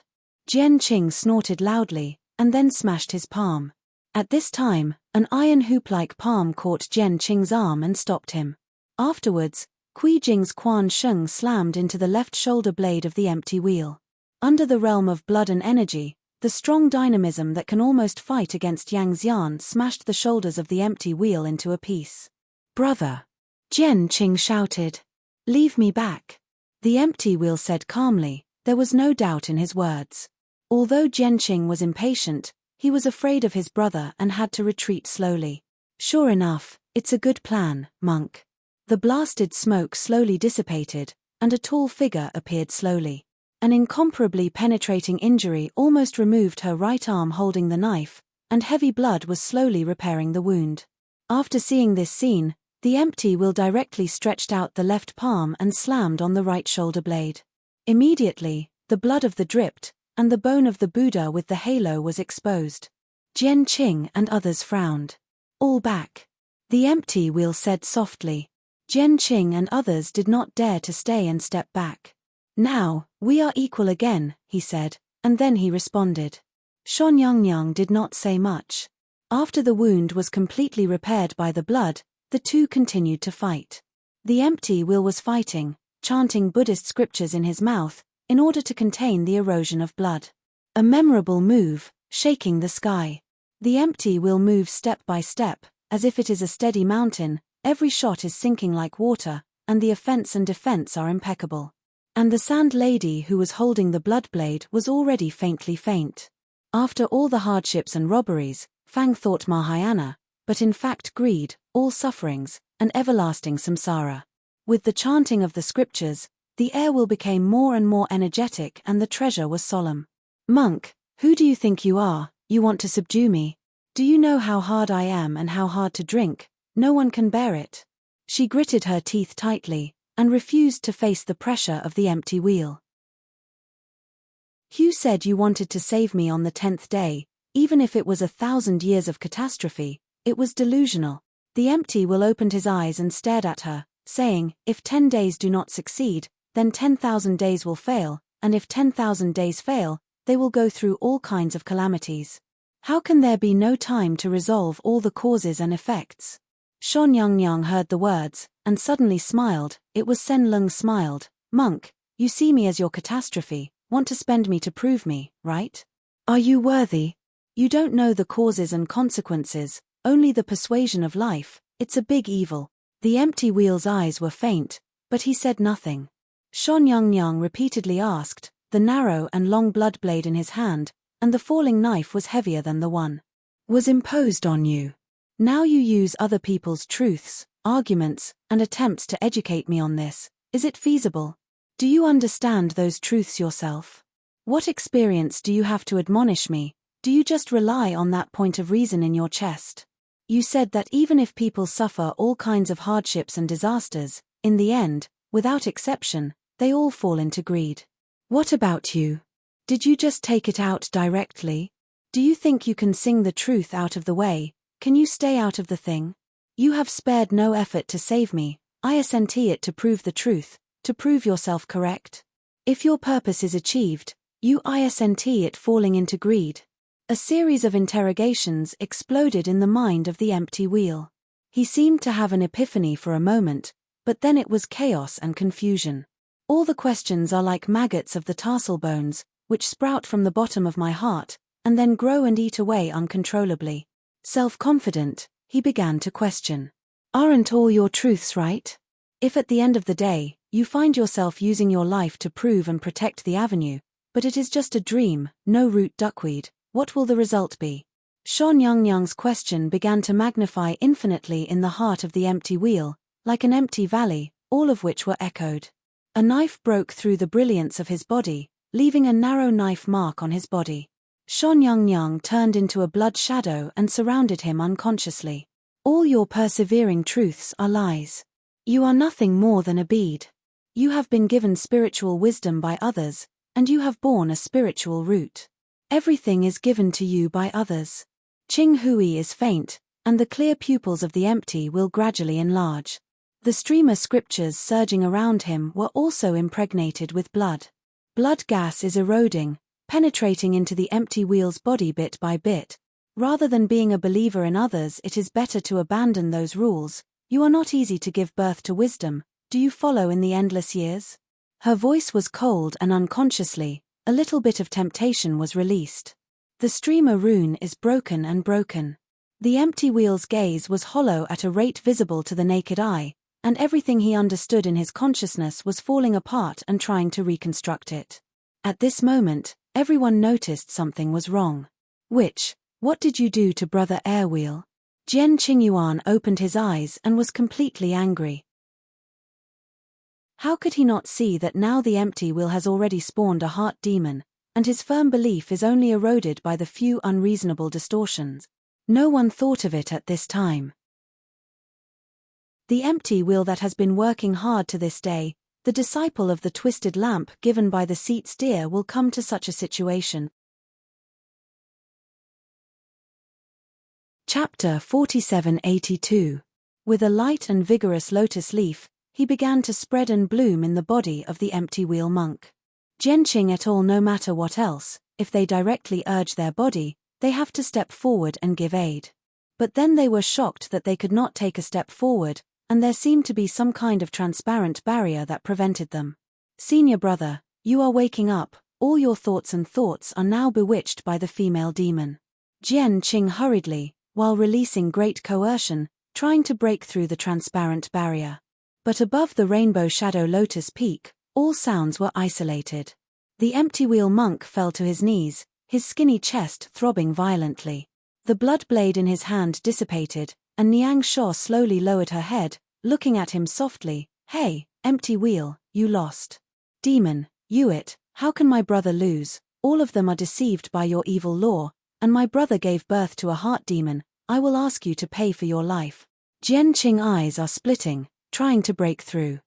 Jian Qing snorted loudly, and then smashed his palm. At this time, an iron hoop-like palm caught Jian Qing's arm and stopped him. Afterwards, Kui Jing's Quan Sheng slammed into the left shoulder blade of the empty wheel. Under the realm of blood and energy, the strong dynamism that can almost fight against Yang Xian smashed the shoulders of the empty wheel into a piece. Brother! Jian Qing shouted. Leave me back. The empty wheel said calmly, there was no doubt in his words. Although Jian Qing was impatient, He was afraid of his brother and had to retreat slowly. Sure enough, it's a good plan, monk. The blasted smoke slowly dissipated, and a tall figure appeared slowly. An incomparably penetrating injury almost removed her right arm holding the knife, and heavy blood was slowly repairing the wound. After seeing this scene, the empty will directly stretched out the left palm and slammed on the right shoulder blade. Immediately, the blood of the dripped, and the bone of the Buddha with the halo was exposed. Jian Qing and others frowned. All back. The empty wheel said softly. Jian Qing and others did not dare to stay and step back. Now, we are equal again, he said, and then he responded. Shan Yangyang did not say much. After the wound was completely repaired by the blood, the two continued to fight. The empty wheel was fighting, chanting Buddhist scriptures in his mouth, in order to contain the erosion of blood. A memorable move, shaking the sky. The empty wheel moves step by step, as if it is a steady mountain, every shot is sinking like water, and the offense and defense are impeccable. And the sand lady who was holding the blood blade was already faintly faint. After all the hardships and robberies, Fang thought Mahayana, but in fact greed, all sufferings, and everlasting samsara. With the chanting of the scriptures, the air will became more and more energetic and the treasure was solemn. Monk, who do you think you are? You want to subdue me? Do you know how hard I am and how hard to drink? No one can bear it. She gritted her teeth tightly, and refused to face the pressure of the empty wheel. Hugh said you wanted to save me on the 10th day, even if it was 1,000 years of catastrophe. It was delusional. The empty wheel opened his eyes and stared at her, saying, if 10 days do not succeed, then 10,000 days will fail, and if 10,000 days fail, they will go through all kinds of calamities. How can there be no time to resolve all the causes and effects? Shan Yangyang heard the words, and suddenly smiled. It was Sen Lung smiled. Monk, you see me as your catastrophe, want to spend me to prove me, right? Are you worthy? You don't know the causes and consequences, only the persuasion of life. It's a big evil. The empty wheel's eyes were faint, but he said nothing. Shan Yangyang repeatedly asked, the narrow and long blood blade in his hand, and the falling knife was heavier than the one was imposed on you. Now you use other people's truths, arguments, and attempts to educate me on this. Is it feasible? Do you understand those truths yourself? What experience do you have to admonish me? Do you just rely on that point of reason in your chest? You said that even if people suffer all kinds of hardships and disasters, in the end, without exception, they all fall into greed. What about you? Did you just take it out directly? Do you think you can sing the truth out of the way? Can you stay out of the thing? You have spared no effort to save me. I assent it to prove the truth, to prove yourself correct. If your purpose is achieved, you assent it falling into greed. A series of interrogations exploded in the mind of the empty wheel. He seemed to have an epiphany for a moment, but then it was chaos and confusion. All the questions are like maggots of the tarsal bones, which sprout from the bottom of my heart, and then grow and eat away uncontrollably. Self-confident, he began to question. Aren't all your truths right? If at the end of the day, you find yourself using your life to prove and protect the avenue, but it is just a dream, no root duckweed, what will the result be? Shan Yangyang's question began to magnify infinitely in the heart of the empty wheel, like an empty valley, all of which were echoed. A knife broke through the brilliance of his body, leaving a narrow knife mark on his body. Shan Yangyang turned into a blood shadow and surrounded him unconsciously. All your persevering truths are lies. You are nothing more than a bead. You have been given spiritual wisdom by others, and you have borne a spiritual root. Everything is given to you by others. Qing Hui is faint, and the clear pupils of the empty will gradually enlarge. The streamer scriptures surging around him were also impregnated with blood. Blood gas is eroding, penetrating into the empty wheel's body bit by bit. Rather than being a believer in others, it is better to abandon those rules. You are not easy to give birth to wisdom. Do you follow in the endless years? Her voice was cold and unconsciously, a little bit of temptation was released. The streamer rune is broken and broken. The empty wheel's gaze was hollow at a rate visible to the naked eye, and everything he understood in his consciousness was falling apart and trying to reconstruct it. At this moment, everyone noticed something was wrong. Which? What did you do to Brother Airwheel? Jian Qingyuan opened his eyes and was completely angry. How could he not see that now the empty wheel has already spawned a heart demon, and his firm belief is only eroded by the few unreasonable distortions? No one thought of it at this time. The empty wheel that has been working hard to this day, the disciple of the twisted lamp given by the seat steer, will come to such a situation. Chapter 4782. With a light and vigorous lotus leaf, he began to spread and bloom in the body of the empty wheel monk. Jianqing et al. No matter what else, if they directly urge their body, they have to step forward and give aid. But then they were shocked that they could not take a step forward, and there seemed to be some kind of transparent barrier that prevented them. Senior brother, you are waking up, all your thoughts are now bewitched by the female demon. Jianqing hurriedly, while releasing great coercion, trying to break through the transparent barrier. But above the rainbow shadow lotus peak, all sounds were isolated. The empty wheel monk fell to his knees, his skinny chest throbbing violently. The blood blade in his hand dissipated, and Niang Sho slowly lowered her head, looking at him softly. Hey, empty wheel, you lost. Demon, you it, how can my brother lose? All of them are deceived by your evil law, and my brother gave birth to a heart demon. I will ask you to pay for your life. Jianqing eyes are splitting, trying to break through.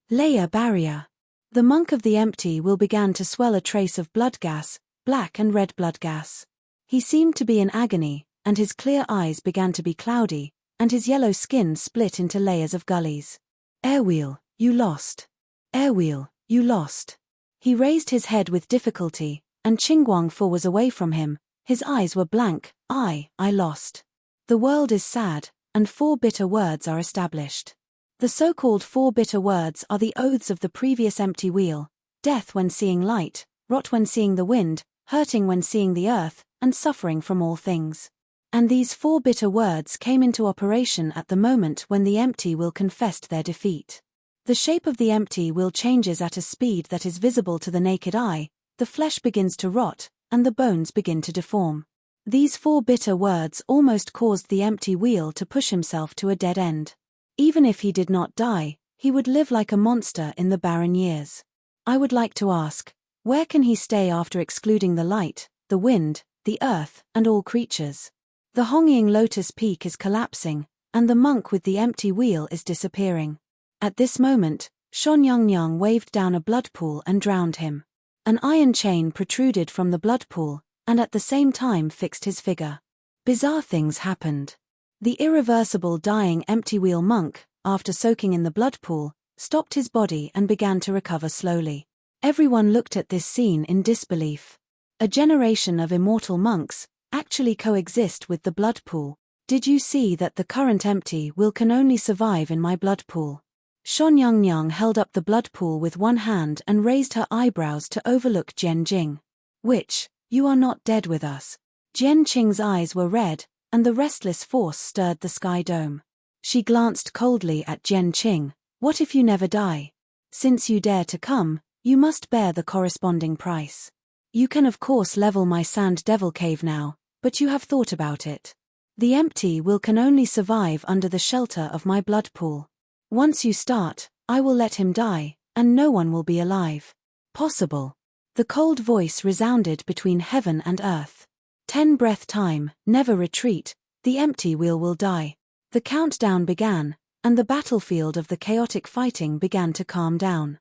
Layer barrier. The monk of the empty wheel began to swell a trace of blood gas, black and red blood gas. He seemed to be in agony, and his clear eyes began to be cloudy, and his yellow skin split into layers of gullies. Airwheel, you lost. Airwheel, you lost. He raised his head with difficulty, and Qingguangfu was away from him. His eyes were blank. I lost. The world is sad, and 4 bitter words are established. The so-called 4 bitter words are the oaths of the previous empty wheel: death when seeing light, rot when seeing the wind, hurting when seeing the earth, and suffering from all things. And these 4 bitter words came into operation at the moment when the empty wheel confessed their defeat. The shape of the empty wheel changes at a speed that is visible to the naked eye, the flesh begins to rot, and the bones begin to deform. These 4 bitter words almost caused the empty wheel to push himself to a dead end. Even if he did not die, he would live like a monster in the barren years. I would like to ask, where can he stay after excluding the light, the wind, the earth, and all creatures? The Hongying Lotus Peak is collapsing, and the monk with the empty wheel is disappearing. At this moment, Shonyang waved down a blood pool and drowned him. An iron chain protruded from the blood pool, and at the same time fixed his figure. Bizarre things happened. The irreversible dying empty wheel monk, after soaking in the blood pool, stopped his body and began to recover slowly. Everyone looked at this scene in disbelief. A generation of immortal monks actually coexist with the blood pool. Did you see that the current empty wheel can only survive in my blood pool? Shonyang held up the blood pool with one hand and raised her eyebrows to overlook Jianqing. Which, you are not dead with us. Jianqing's eyes were red, and the restless force stirred the sky dome. She glanced coldly at Jianqing. What if you never die? Since you dare to come, you must bear the corresponding price. You can of course level my sand devil cave now, but you have thought about it. The empty wheel can only survive under the shelter of my blood pool. Once you start, I will let him die, and no one will be alive. Possible. The cold voice resounded between heaven and earth. 10 breath time, never retreat, the empty wheel will die. The countdown began, and the battlefield of the chaotic fighting began to calm down.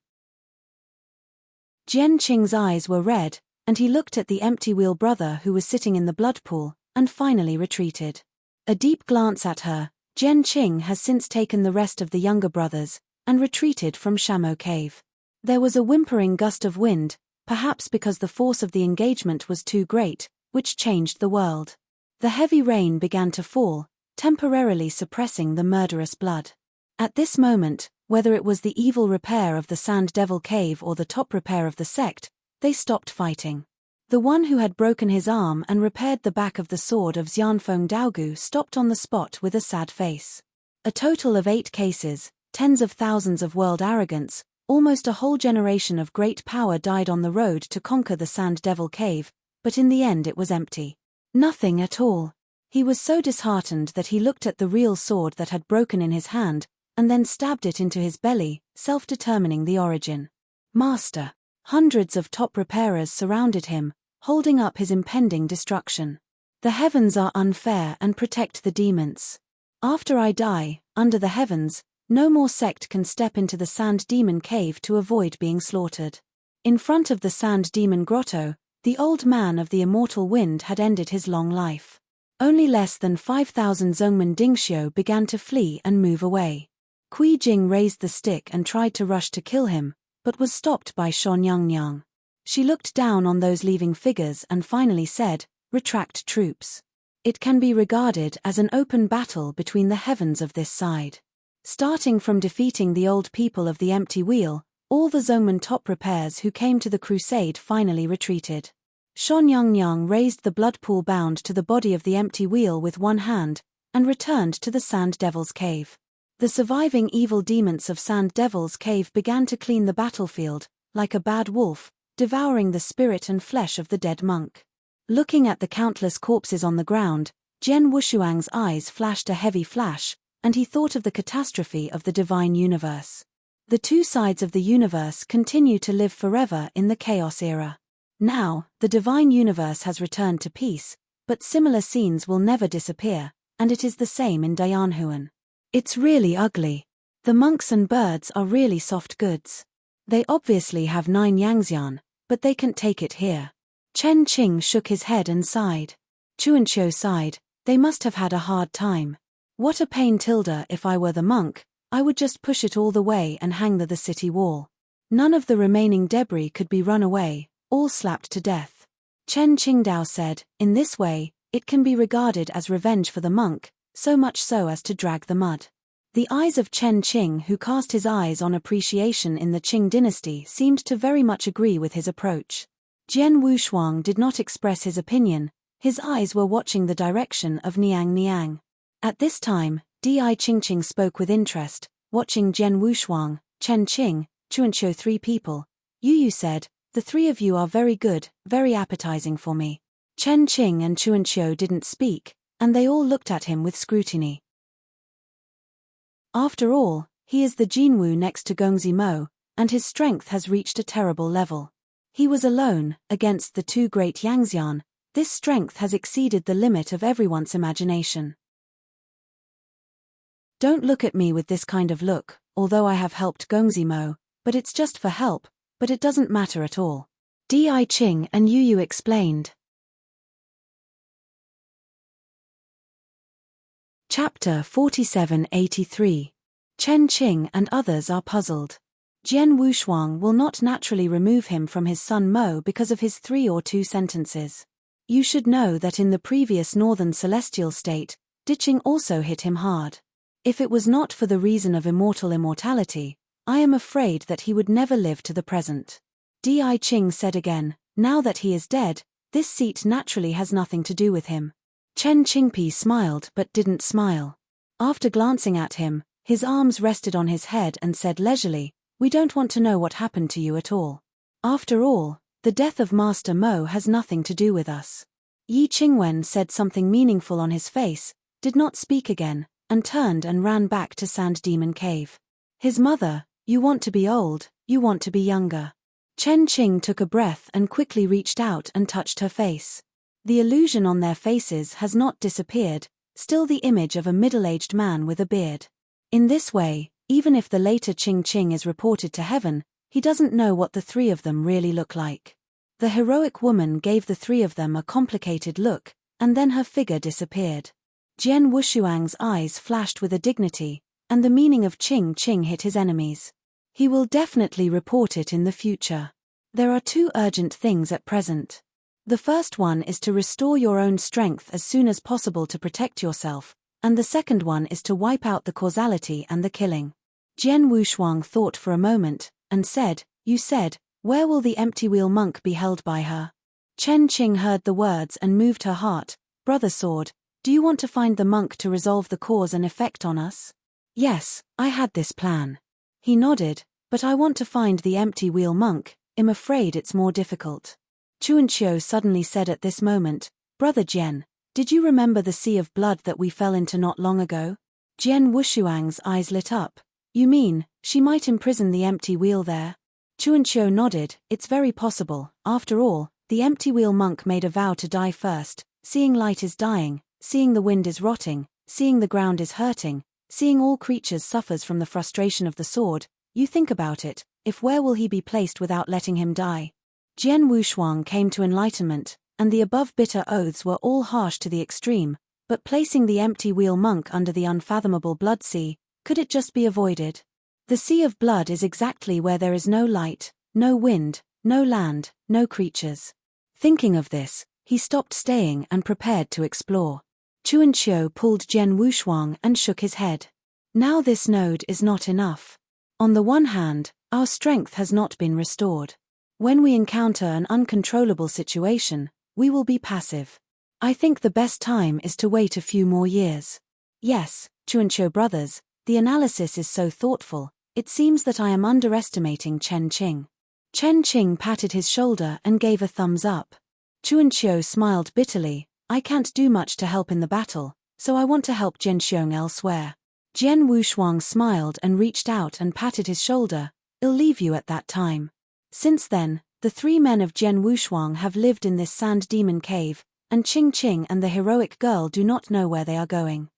Jianqing's eyes were red, and he looked at the empty wheel brother who was sitting in the blood pool, and finally retreated. A deep glance at her, Jianqing has since taken the rest of the younger brothers, and retreated from Shamo Cave. There was a whimpering gust of wind, perhaps because the force of the engagement was too great, which changed the world. The heavy rain began to fall, temporarily suppressing the murderous blood. At this moment, whether it was the evil repair of the Sand Devil Cave or the top repair of the sect, they stopped fighting. The one who had broken his arm and repaired the back of the sword of Xianfeng Daogu stopped on the spot with a sad face. A total of 8 cases, tens of thousands of world arrogance, almost a whole generation of great power died on the road to conquer the Sand Devil Cave, but in the end it was empty. Nothing at all. He was so disheartened that he looked at the real sword that had broken in his hand, and then stabbed it into his belly, self-determining the origin. Master. Hundreds of top repairers surrounded him, holding up his impending destruction. The heavens are unfair and protect the demons. After I die, under the heavens, no more sect can step into the sand demon cave to avoid being slaughtered. In front of the sand demon grotto, the old man of the immortal wind had ended his long life. Only less than 5,000 Zhongmen Dingxiu began to flee and move away. Kui Jing raised the stick and tried to rush to kill him, but was stopped by Shan Nyang. She looked down on those leaving figures and finally said, "Retract troops. It can be regarded as an open battle between the heavens of this side." Starting from defeating the old people of the empty wheel, all the Zhongmen top repairs who came to the crusade finally retreated. Shan Nyang raised the blood pool bound to the body of the empty wheel with one hand, and returned to the Sand Devil's Cave. The surviving evil demons of Sand Devil's Cave began to clean the battlefield, like a bad wolf, devouring the spirit and flesh of the dead monk. Looking at the countless corpses on the ground, Jian Wushuang's eyes flashed a heavy flash, and he thought of the catastrophe of the divine universe. The two sides of the universe continue to live forever in the chaos era. Now, the divine universe has returned to peace, but similar scenes will never disappear, and it is the same in Dianhuan. It's really ugly. The monks and birds are really soft goods. They obviously have 9 Yangxian, but they can't take it here. Chen Qing shook his head and sighed. Chuanqiu sighed, they must have had a hard time. What a pain tilde if I were the monk, I would just push it all the way and hang the city wall. None of the remaining debris could be run away, all slapped to death. Chen Qingdao said, in this way, it can be regarded as revenge for the monk, so much so as to drag the mud. The eyes of Chen Qing, who cast his eyes on appreciation in the Qing dynasty, seemed to very much agree with his approach. Jian Wushuang did not express his opinion, his eyes were watching the direction of Niang. At this time, Di Qingqing spoke with interest, watching Jian Wushuang, Chen Qing, Chuanqiu 3 people. Yu said, the 3 of you are very good, very appetizing for me. Chen Qing and Chuanqiu didn't speak, and they all looked at him with scrutiny. After all, he is the Jinwu next to Gongzi Mo, and his strength has reached a terrible level. He was alone, against the 2 great Yangxian. This strength has exceeded the limit of everyone's imagination. Don't look at me with this kind of look, although I have helped Gongzi Mo, but it's just for help, but it doesn't matter at all. Di Qing and Yu explained. Chapter 4783. Chen Qing and others are puzzled. Jian Wushuang will not naturally remove him from his son Mo because of his 3 or 2 sentences. You should know that in the previous northern celestial state, ditching also hit him hard. If it was not for the reason of immortality, I am afraid that he would never live to the present. Di Qing said again, now that he is dead, this seat naturally has nothing to do with him. Chen Qingpi smiled but didn't smile. After glancing at him, his arms rested on his head and said leisurely, we don't want to know what happened to you at all. After all, the death of Master Mo has nothing to do with us. Yi Qingwen said something meaningful on his face, did not speak again, and turned and ran back to Sand Demon Cave. His mother, you want to be old, you want to be younger. Chen Qing took a breath and quickly reached out and touched her face. The illusion on their faces has not disappeared, still the image of a middle-aged man with a beard. In this way, even if the later Qing is reported to heaven, he doesn't know what the 3 of them really look like. The heroic woman gave the 3 of them a complicated look, and then her figure disappeared. Jian Wushuang's eyes flashed with a dignity, and the meaning of Qing hit his enemies. He will definitely report it in the future. There are 2 urgent things at present. The first one is to restore your own strength as soon as possible to protect yourself, and the second one is to wipe out the causality and the killing. Jian Wushuang thought for a moment, and said, you said, where will the empty wheel monk be held by her? Chen Qing heard the words and moved her heart. Brother Sword, do you want to find the monk to resolve the cause and effect on us? Yes, I had this plan. He nodded, but I want to find the empty wheel monk, I'm afraid it's more difficult. Chuanqiu suddenly said at this moment, Brother Jian, did you remember the sea of blood that we fell into not long ago? Jian Wushuang's eyes lit up. You mean, she might imprison the empty wheel there? Chuanqiu nodded. It's very possible. After all, the empty wheel monk made a vow to die first. Seeing light is dying, seeing the wind is rotting, seeing the ground is hurting, seeing all creatures suffers from the frustration of the sword. You think about it, if where will he be placed without letting him die? Jian Wushuang came to enlightenment, and the above bitter oaths were all harsh to the extreme, but placing the empty wheel monk under the unfathomable blood sea, could it just be avoided? The sea of blood is exactly where there is no light, no wind, no land, no creatures. Thinking of this, he stopped staying and prepared to explore. Chuanqiu pulled Jian Wushuang and shook his head. Now this node is not enough. On the one hand, our strength has not been restored. When we encounter an uncontrollable situation, we will be passive. I think the best time is to wait a few more years. Yes, Chuanqiu brothers, the analysis is so thoughtful, it seems that I am underestimating Chen Qing. Chen Qing patted his shoulder and gave a thumbs up. Chuanqiu smiled bitterly. I can't do much to help in the battle, so I want to help Jian Xiong elsewhere. Jian Wushuang smiled and reached out and patted his shoulder. I'll leave you at that time. Since then, the 3 men of Jian Wushuang have lived in this sand demon cave, and Qing Qing and the heroic girl do not know where they are going.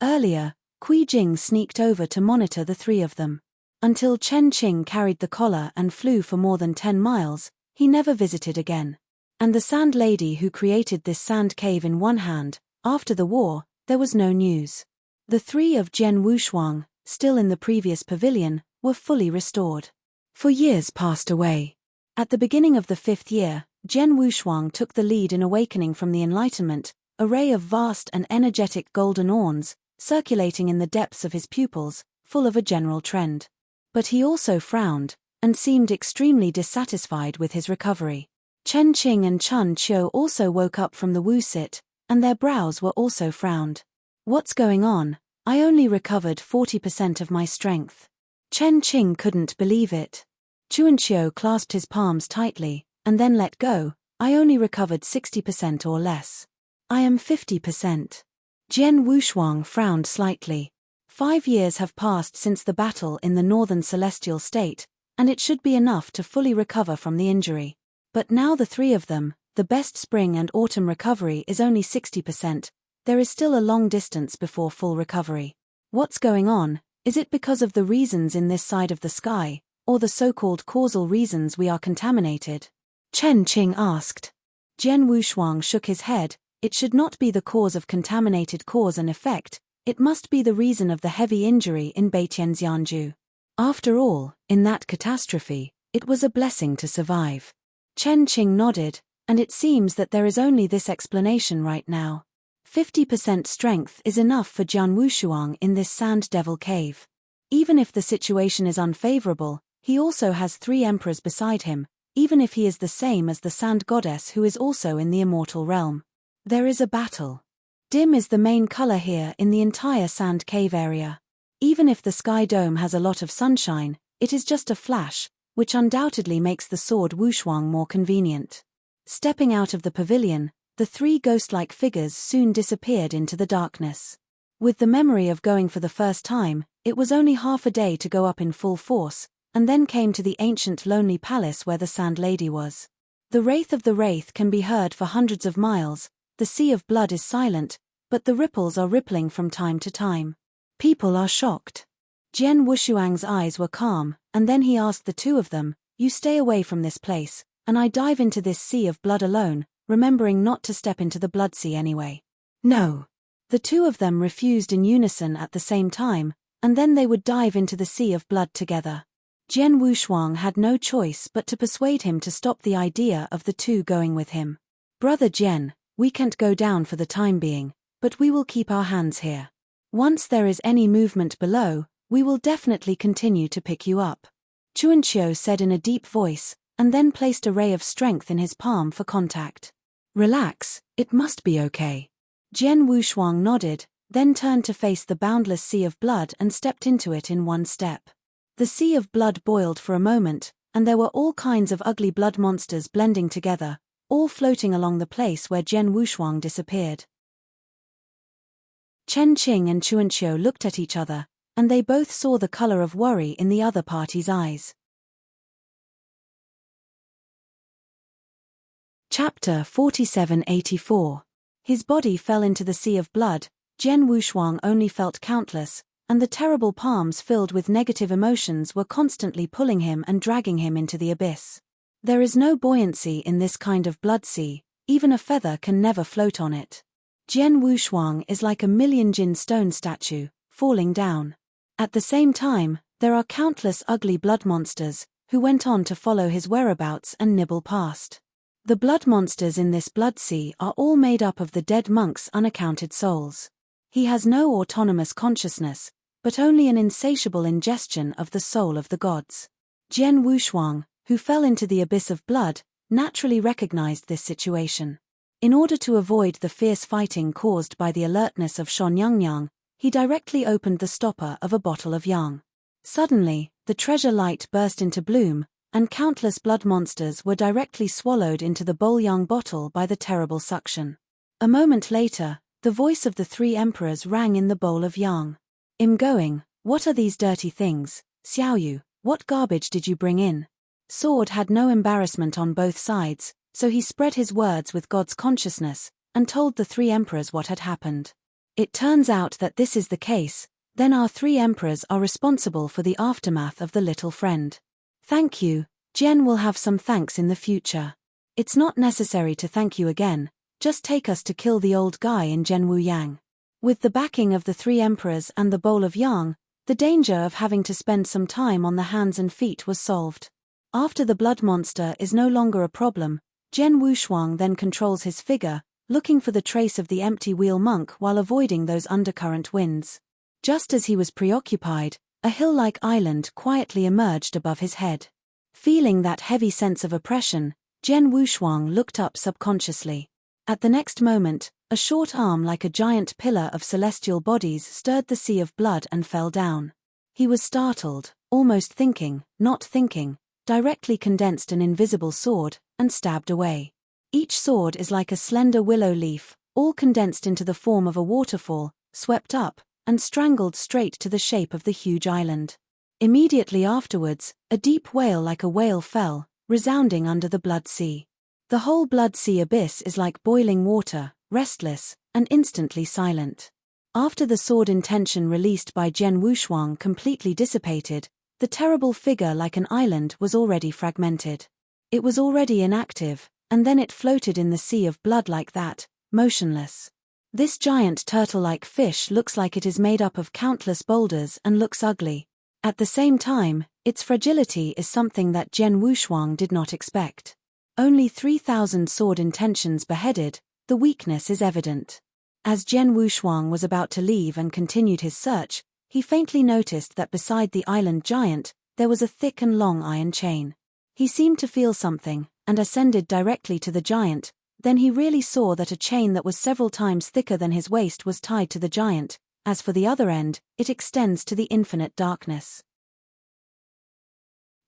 Earlier, Kui Jing sneaked over to monitor the 3 of them. Until Chen Qing carried the collar and flew for more than 10 miles, he never visited again. And the sand lady who created this sand cave in one hand, after the war, there was no news. The 3 of Jian Wushuang, still in the previous pavilion, were fully restored. For years passed away. At the beginning of the 5th year, Jian Wushuang took the lead in awakening from the enlightenment, a ray of vast and energetic golden orns, circulating in the depths of his pupils, full of a general trend. But he also frowned, and seemed extremely dissatisfied with his recovery. Chen Qing and Chun Qiu also woke up from the wu-sit, and their brows were also frowned. What's going on? I only recovered 40% of my strength. Chen Qing couldn't believe it. Chuanqiu clasped his palms tightly, and then let go. I only recovered 60% or less. I am 50%. Jian Wushuang frowned slightly. 5 years have passed since the battle in the northern celestial state, and it should be enough to fully recover from the injury. But now the 3 of them, the best spring and autumn recovery is only 60%, there is still a long distance before full recovery. What's going on? Is it because of the reasons in this side of the sky, or the so-called causal reasons we are contaminated? Chen Qing asked. Jian Wushuang shook his head. It should not be the cause of contaminated cause and effect, it must be the reason of the heavy injury in Beitianjianju. After all, in that catastrophe, it was a blessing to survive. Chen Qing nodded, and it seems that there is only this explanation right now. 50% strength is enough for Jian Wushuang in this sand devil cave. Even if the situation is unfavorable, he also has 3 emperors beside him, even if he is the same as the sand goddess who is also in the immortal realm. There is a battle. Dim is the main color here in the entire sand cave area. Even if the sky dome has a lot of sunshine, it is just a flash, which undoubtedly makes the sword Wushuang more convenient. Stepping out of the pavilion, the 3 ghost-like figures soon disappeared into the darkness. With the memory of going for the first time, it was only half a day to go up in full force, and then came to the ancient lonely palace where the sand lady was. The wraith of the wraith can be heard for hundreds of miles, the sea of blood is silent, but the ripples are rippling from time to time. People are shocked. Jian Wushuang's eyes were calm, and then he asked the 2 of them, you stay away from this place, and I dive into this sea of blood alone, remembering not to step into the blood sea anyway. No. The 2 of them refused in unison at the same time, and then they would dive into the sea of blood together. Jian Wushuang had no choice but to persuade him to stop the idea of the 2 going with him. Brother Jian, we can't go down for the time being, but we will keep our hands here. Once there is any movement below, we will definitely continue to pick you up. Chuanqiu said in a deep voice, and then placed a ray of strength in his palm for contact. Relax, it must be okay. Jian Wushuang nodded, then turned to face the boundless sea of blood and stepped into it in one step. The sea of blood boiled for a moment, and there were all kinds of ugly blood monsters blending together, all floating along the place where Jian Wushuang disappeared. Chen Qing and Chuanqiu looked at each other, and they both saw the color of worry in the other party's eyes. Chapter 4784. His body fell into the sea of blood. Jian Wushuang only felt countless, and the terrible palms filled with negative emotions were constantly pulling him and dragging him into the abyss. There is no buoyancy in this kind of blood sea, even a feather can never float on it. Jian Wushuang is like a million Jin stone statue, falling down. At the same time, there are countless ugly blood monsters, who went on to follow his whereabouts and nibble past. The blood monsters in this blood sea are all made up of the dead monk's unaccounted souls. He has no autonomous consciousness, but only an insatiable ingestion of the soul of the gods. Jian Wushuang, who fell into the abyss of blood, naturally recognized this situation. In order to avoid the fierce fighting caused by the alertness of Shan Yangyang, he directly opened the stopper of a bottle of yang. Suddenly, the treasure light burst into bloom, and countless blood monsters were directly swallowed into the bowl yang bottle by the terrible suction. A moment later, the voice of the three emperors rang in the bowl of yang. "I'm going, what are these dirty things? Xiaoyu, what garbage did you bring in?" Sword had no embarrassment on both sides, so he spread his words with God's consciousness, and told the three emperors what had happened. It turns out that this is the case, then our three emperors are responsible for the aftermath of the little friend. Thank you, Jian will have some thanks in the future. It's not necessary to thank you again, just take us to kill the old guy in Zhenwu Yang. With the backing of the three emperors and the bowl of yang, the danger of having to spend some time on the hands and feet was solved. After the blood monster is no longer a problem, Jian Wushuang then controls his figure, looking for the trace of the empty wheel monk while avoiding those undercurrent winds. Just as he was preoccupied, a hill-like island quietly emerged above his head. Feeling that heavy sense of oppression, Jian Wushuang looked up subconsciously. At the next moment, a short arm like a giant pillar of celestial bodies stirred the sea of blood and fell down. He was startled, almost thinking, not thinking, directly condensed an invisible sword, and stabbed away. Each sword is like a slender willow leaf, all condensed into the form of a waterfall, swept up, and strangled straight to the shape of the huge island. Immediately afterwards, a deep wail like a whale fell, resounding under the blood sea. The whole blood sea abyss is like boiling water, restless, and instantly silent. After the sword intention released by Jian Wushuang completely dissipated, the terrible figure like an island was already fragmented. It was already inactive, and then it floated in the sea of blood like that, motionless. This giant turtle-like fish looks like it is made up of countless boulders and looks ugly. At the same time, its fragility is something that Jian Wushuang did not expect. Only 3,000 sword intentions beheaded, the weakness is evident. As Jian Wushuang was about to leave and continued his search, he faintly noticed that beside the island giant, there was a thick and long iron chain. He seemed to feel something, and ascended directly to the giant. Then he really saw that a chain that was several times thicker than his waist was tied to the giant. As for the other end, it extends to the infinite darkness.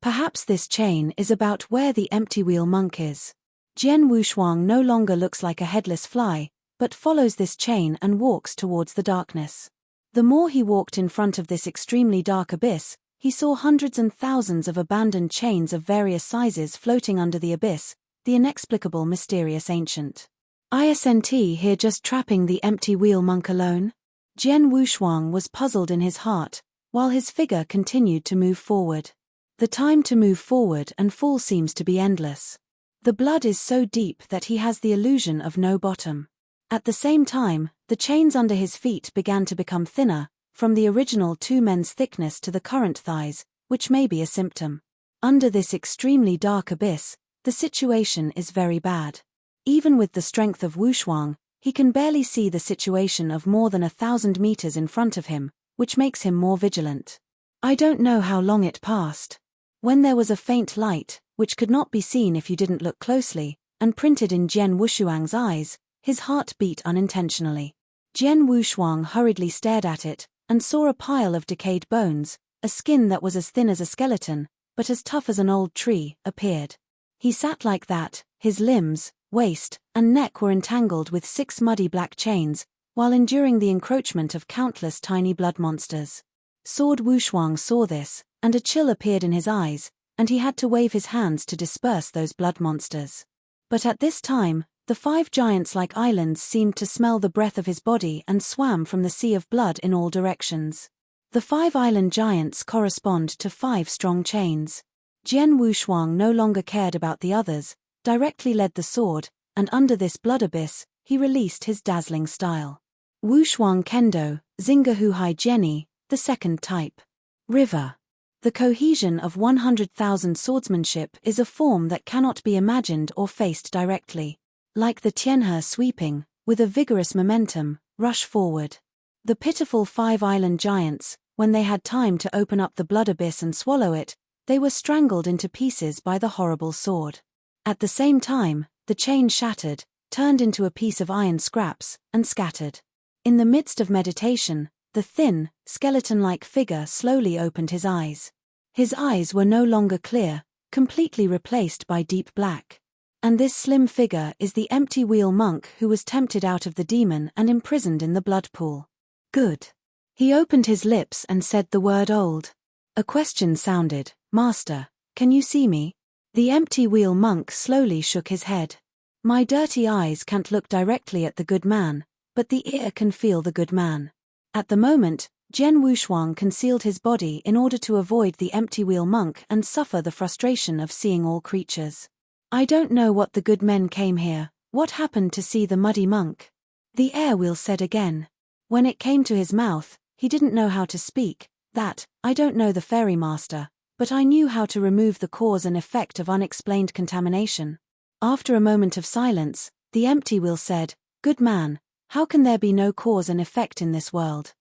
Perhaps this chain is about where the empty wheel monk is. Jian Wushuang no longer looks like a headless fly, but follows this chain and walks towards the darkness. The more he walked in front of this extremely dark abyss, he saw hundreds and thousands of abandoned chains of various sizes floating under the abyss, the inexplicable mysterious ancient. Isn't here just trapping the empty wheel monk alone? Jian Wushuang was puzzled in his heart, while his figure continued to move forward. The time to move forward and fall seems to be endless. The blood is so deep that he has the illusion of no bottom. At the same time, the chains under his feet began to become thinner, from the original 2 men's thickness to the current thighs, which may be a symptom. Under this extremely dark abyss, the situation is very bad. Even with the strength of Wushuang, he can barely see the situation of more than 1,000 meters in front of him, which makes him more vigilant. I don't know how long it passed. When there was a faint light, which could not be seen if you didn't look closely, and printed in Jian Wushuang's eyes, his heart beat unintentionally. Jian Wushuang hurriedly stared at it, and saw a pile of decayed bones, a skin that was as thin as a skeleton, but as tough as an old tree, appeared. He sat like that, his limbs, waist, and neck were entangled with 6 muddy black chains, while enduring the encroachment of countless tiny blood monsters. Sword Wushuang saw this, and a chill appeared in his eyes, and he had to wave his hands to disperse those blood monsters. But at this time, the 5 giants like islands seemed to smell the breath of his body and swam from the sea of blood in all directions. The 5 island giants correspond to 5 strong chains. Jian Wushuang no longer cared about the others, directly led the sword, and under this blood abyss, he released his dazzling style. Wushuang Kendo, Xingahuhai Jiani, the second type. River. The cohesion of 100,000 swordsmanship is a form that cannot be imagined or faced directly. Like the Tianhe sweeping, with a vigorous momentum, rush forward. The pitiful 5 island giants, when they had time to open up the blood abyss and swallow it, they were strangled into pieces by the horrible sword. At the same time, the chain shattered, turned into a piece of iron scraps, and scattered. In the midst of meditation, the thin, skeleton-like figure slowly opened his eyes. His eyes were no longer clear, completely replaced by deep black. And this slim figure is the empty wheel monk who was tempted out of the demon and imprisoned in the blood pool. Good. He opened his lips and said the word old. A question sounded, Master, can you see me? The empty wheel monk slowly shook his head. My dirty eyes can't look directly at the good man, but the ear can feel the good man. At the moment, Jian Wushuang concealed his body in order to avoid the empty wheel monk and suffer the frustration of seeing all creatures. I don't know what the good men came here, what happened to see the muddy monk? The air wheel said again. When it came to his mouth, he didn't know how to speak, I don't know the fairy master, but I knew how to remove the cause and effect of unexplained contamination. After a moment of silence, the empty wheel said, Good man, how can there be no cause and effect in this world?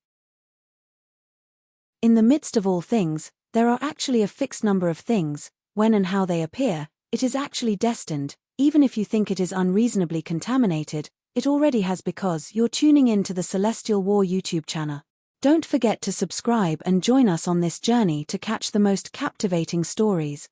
In the midst of all things, there are actually a fixed number of things. When and how they appear, it is actually destined. Even if you think it is unreasonably contaminated, it already has, because you're tuning in to the Celestial War YouTube channel. Don't forget to subscribe and join us on this journey to catch the most captivating stories.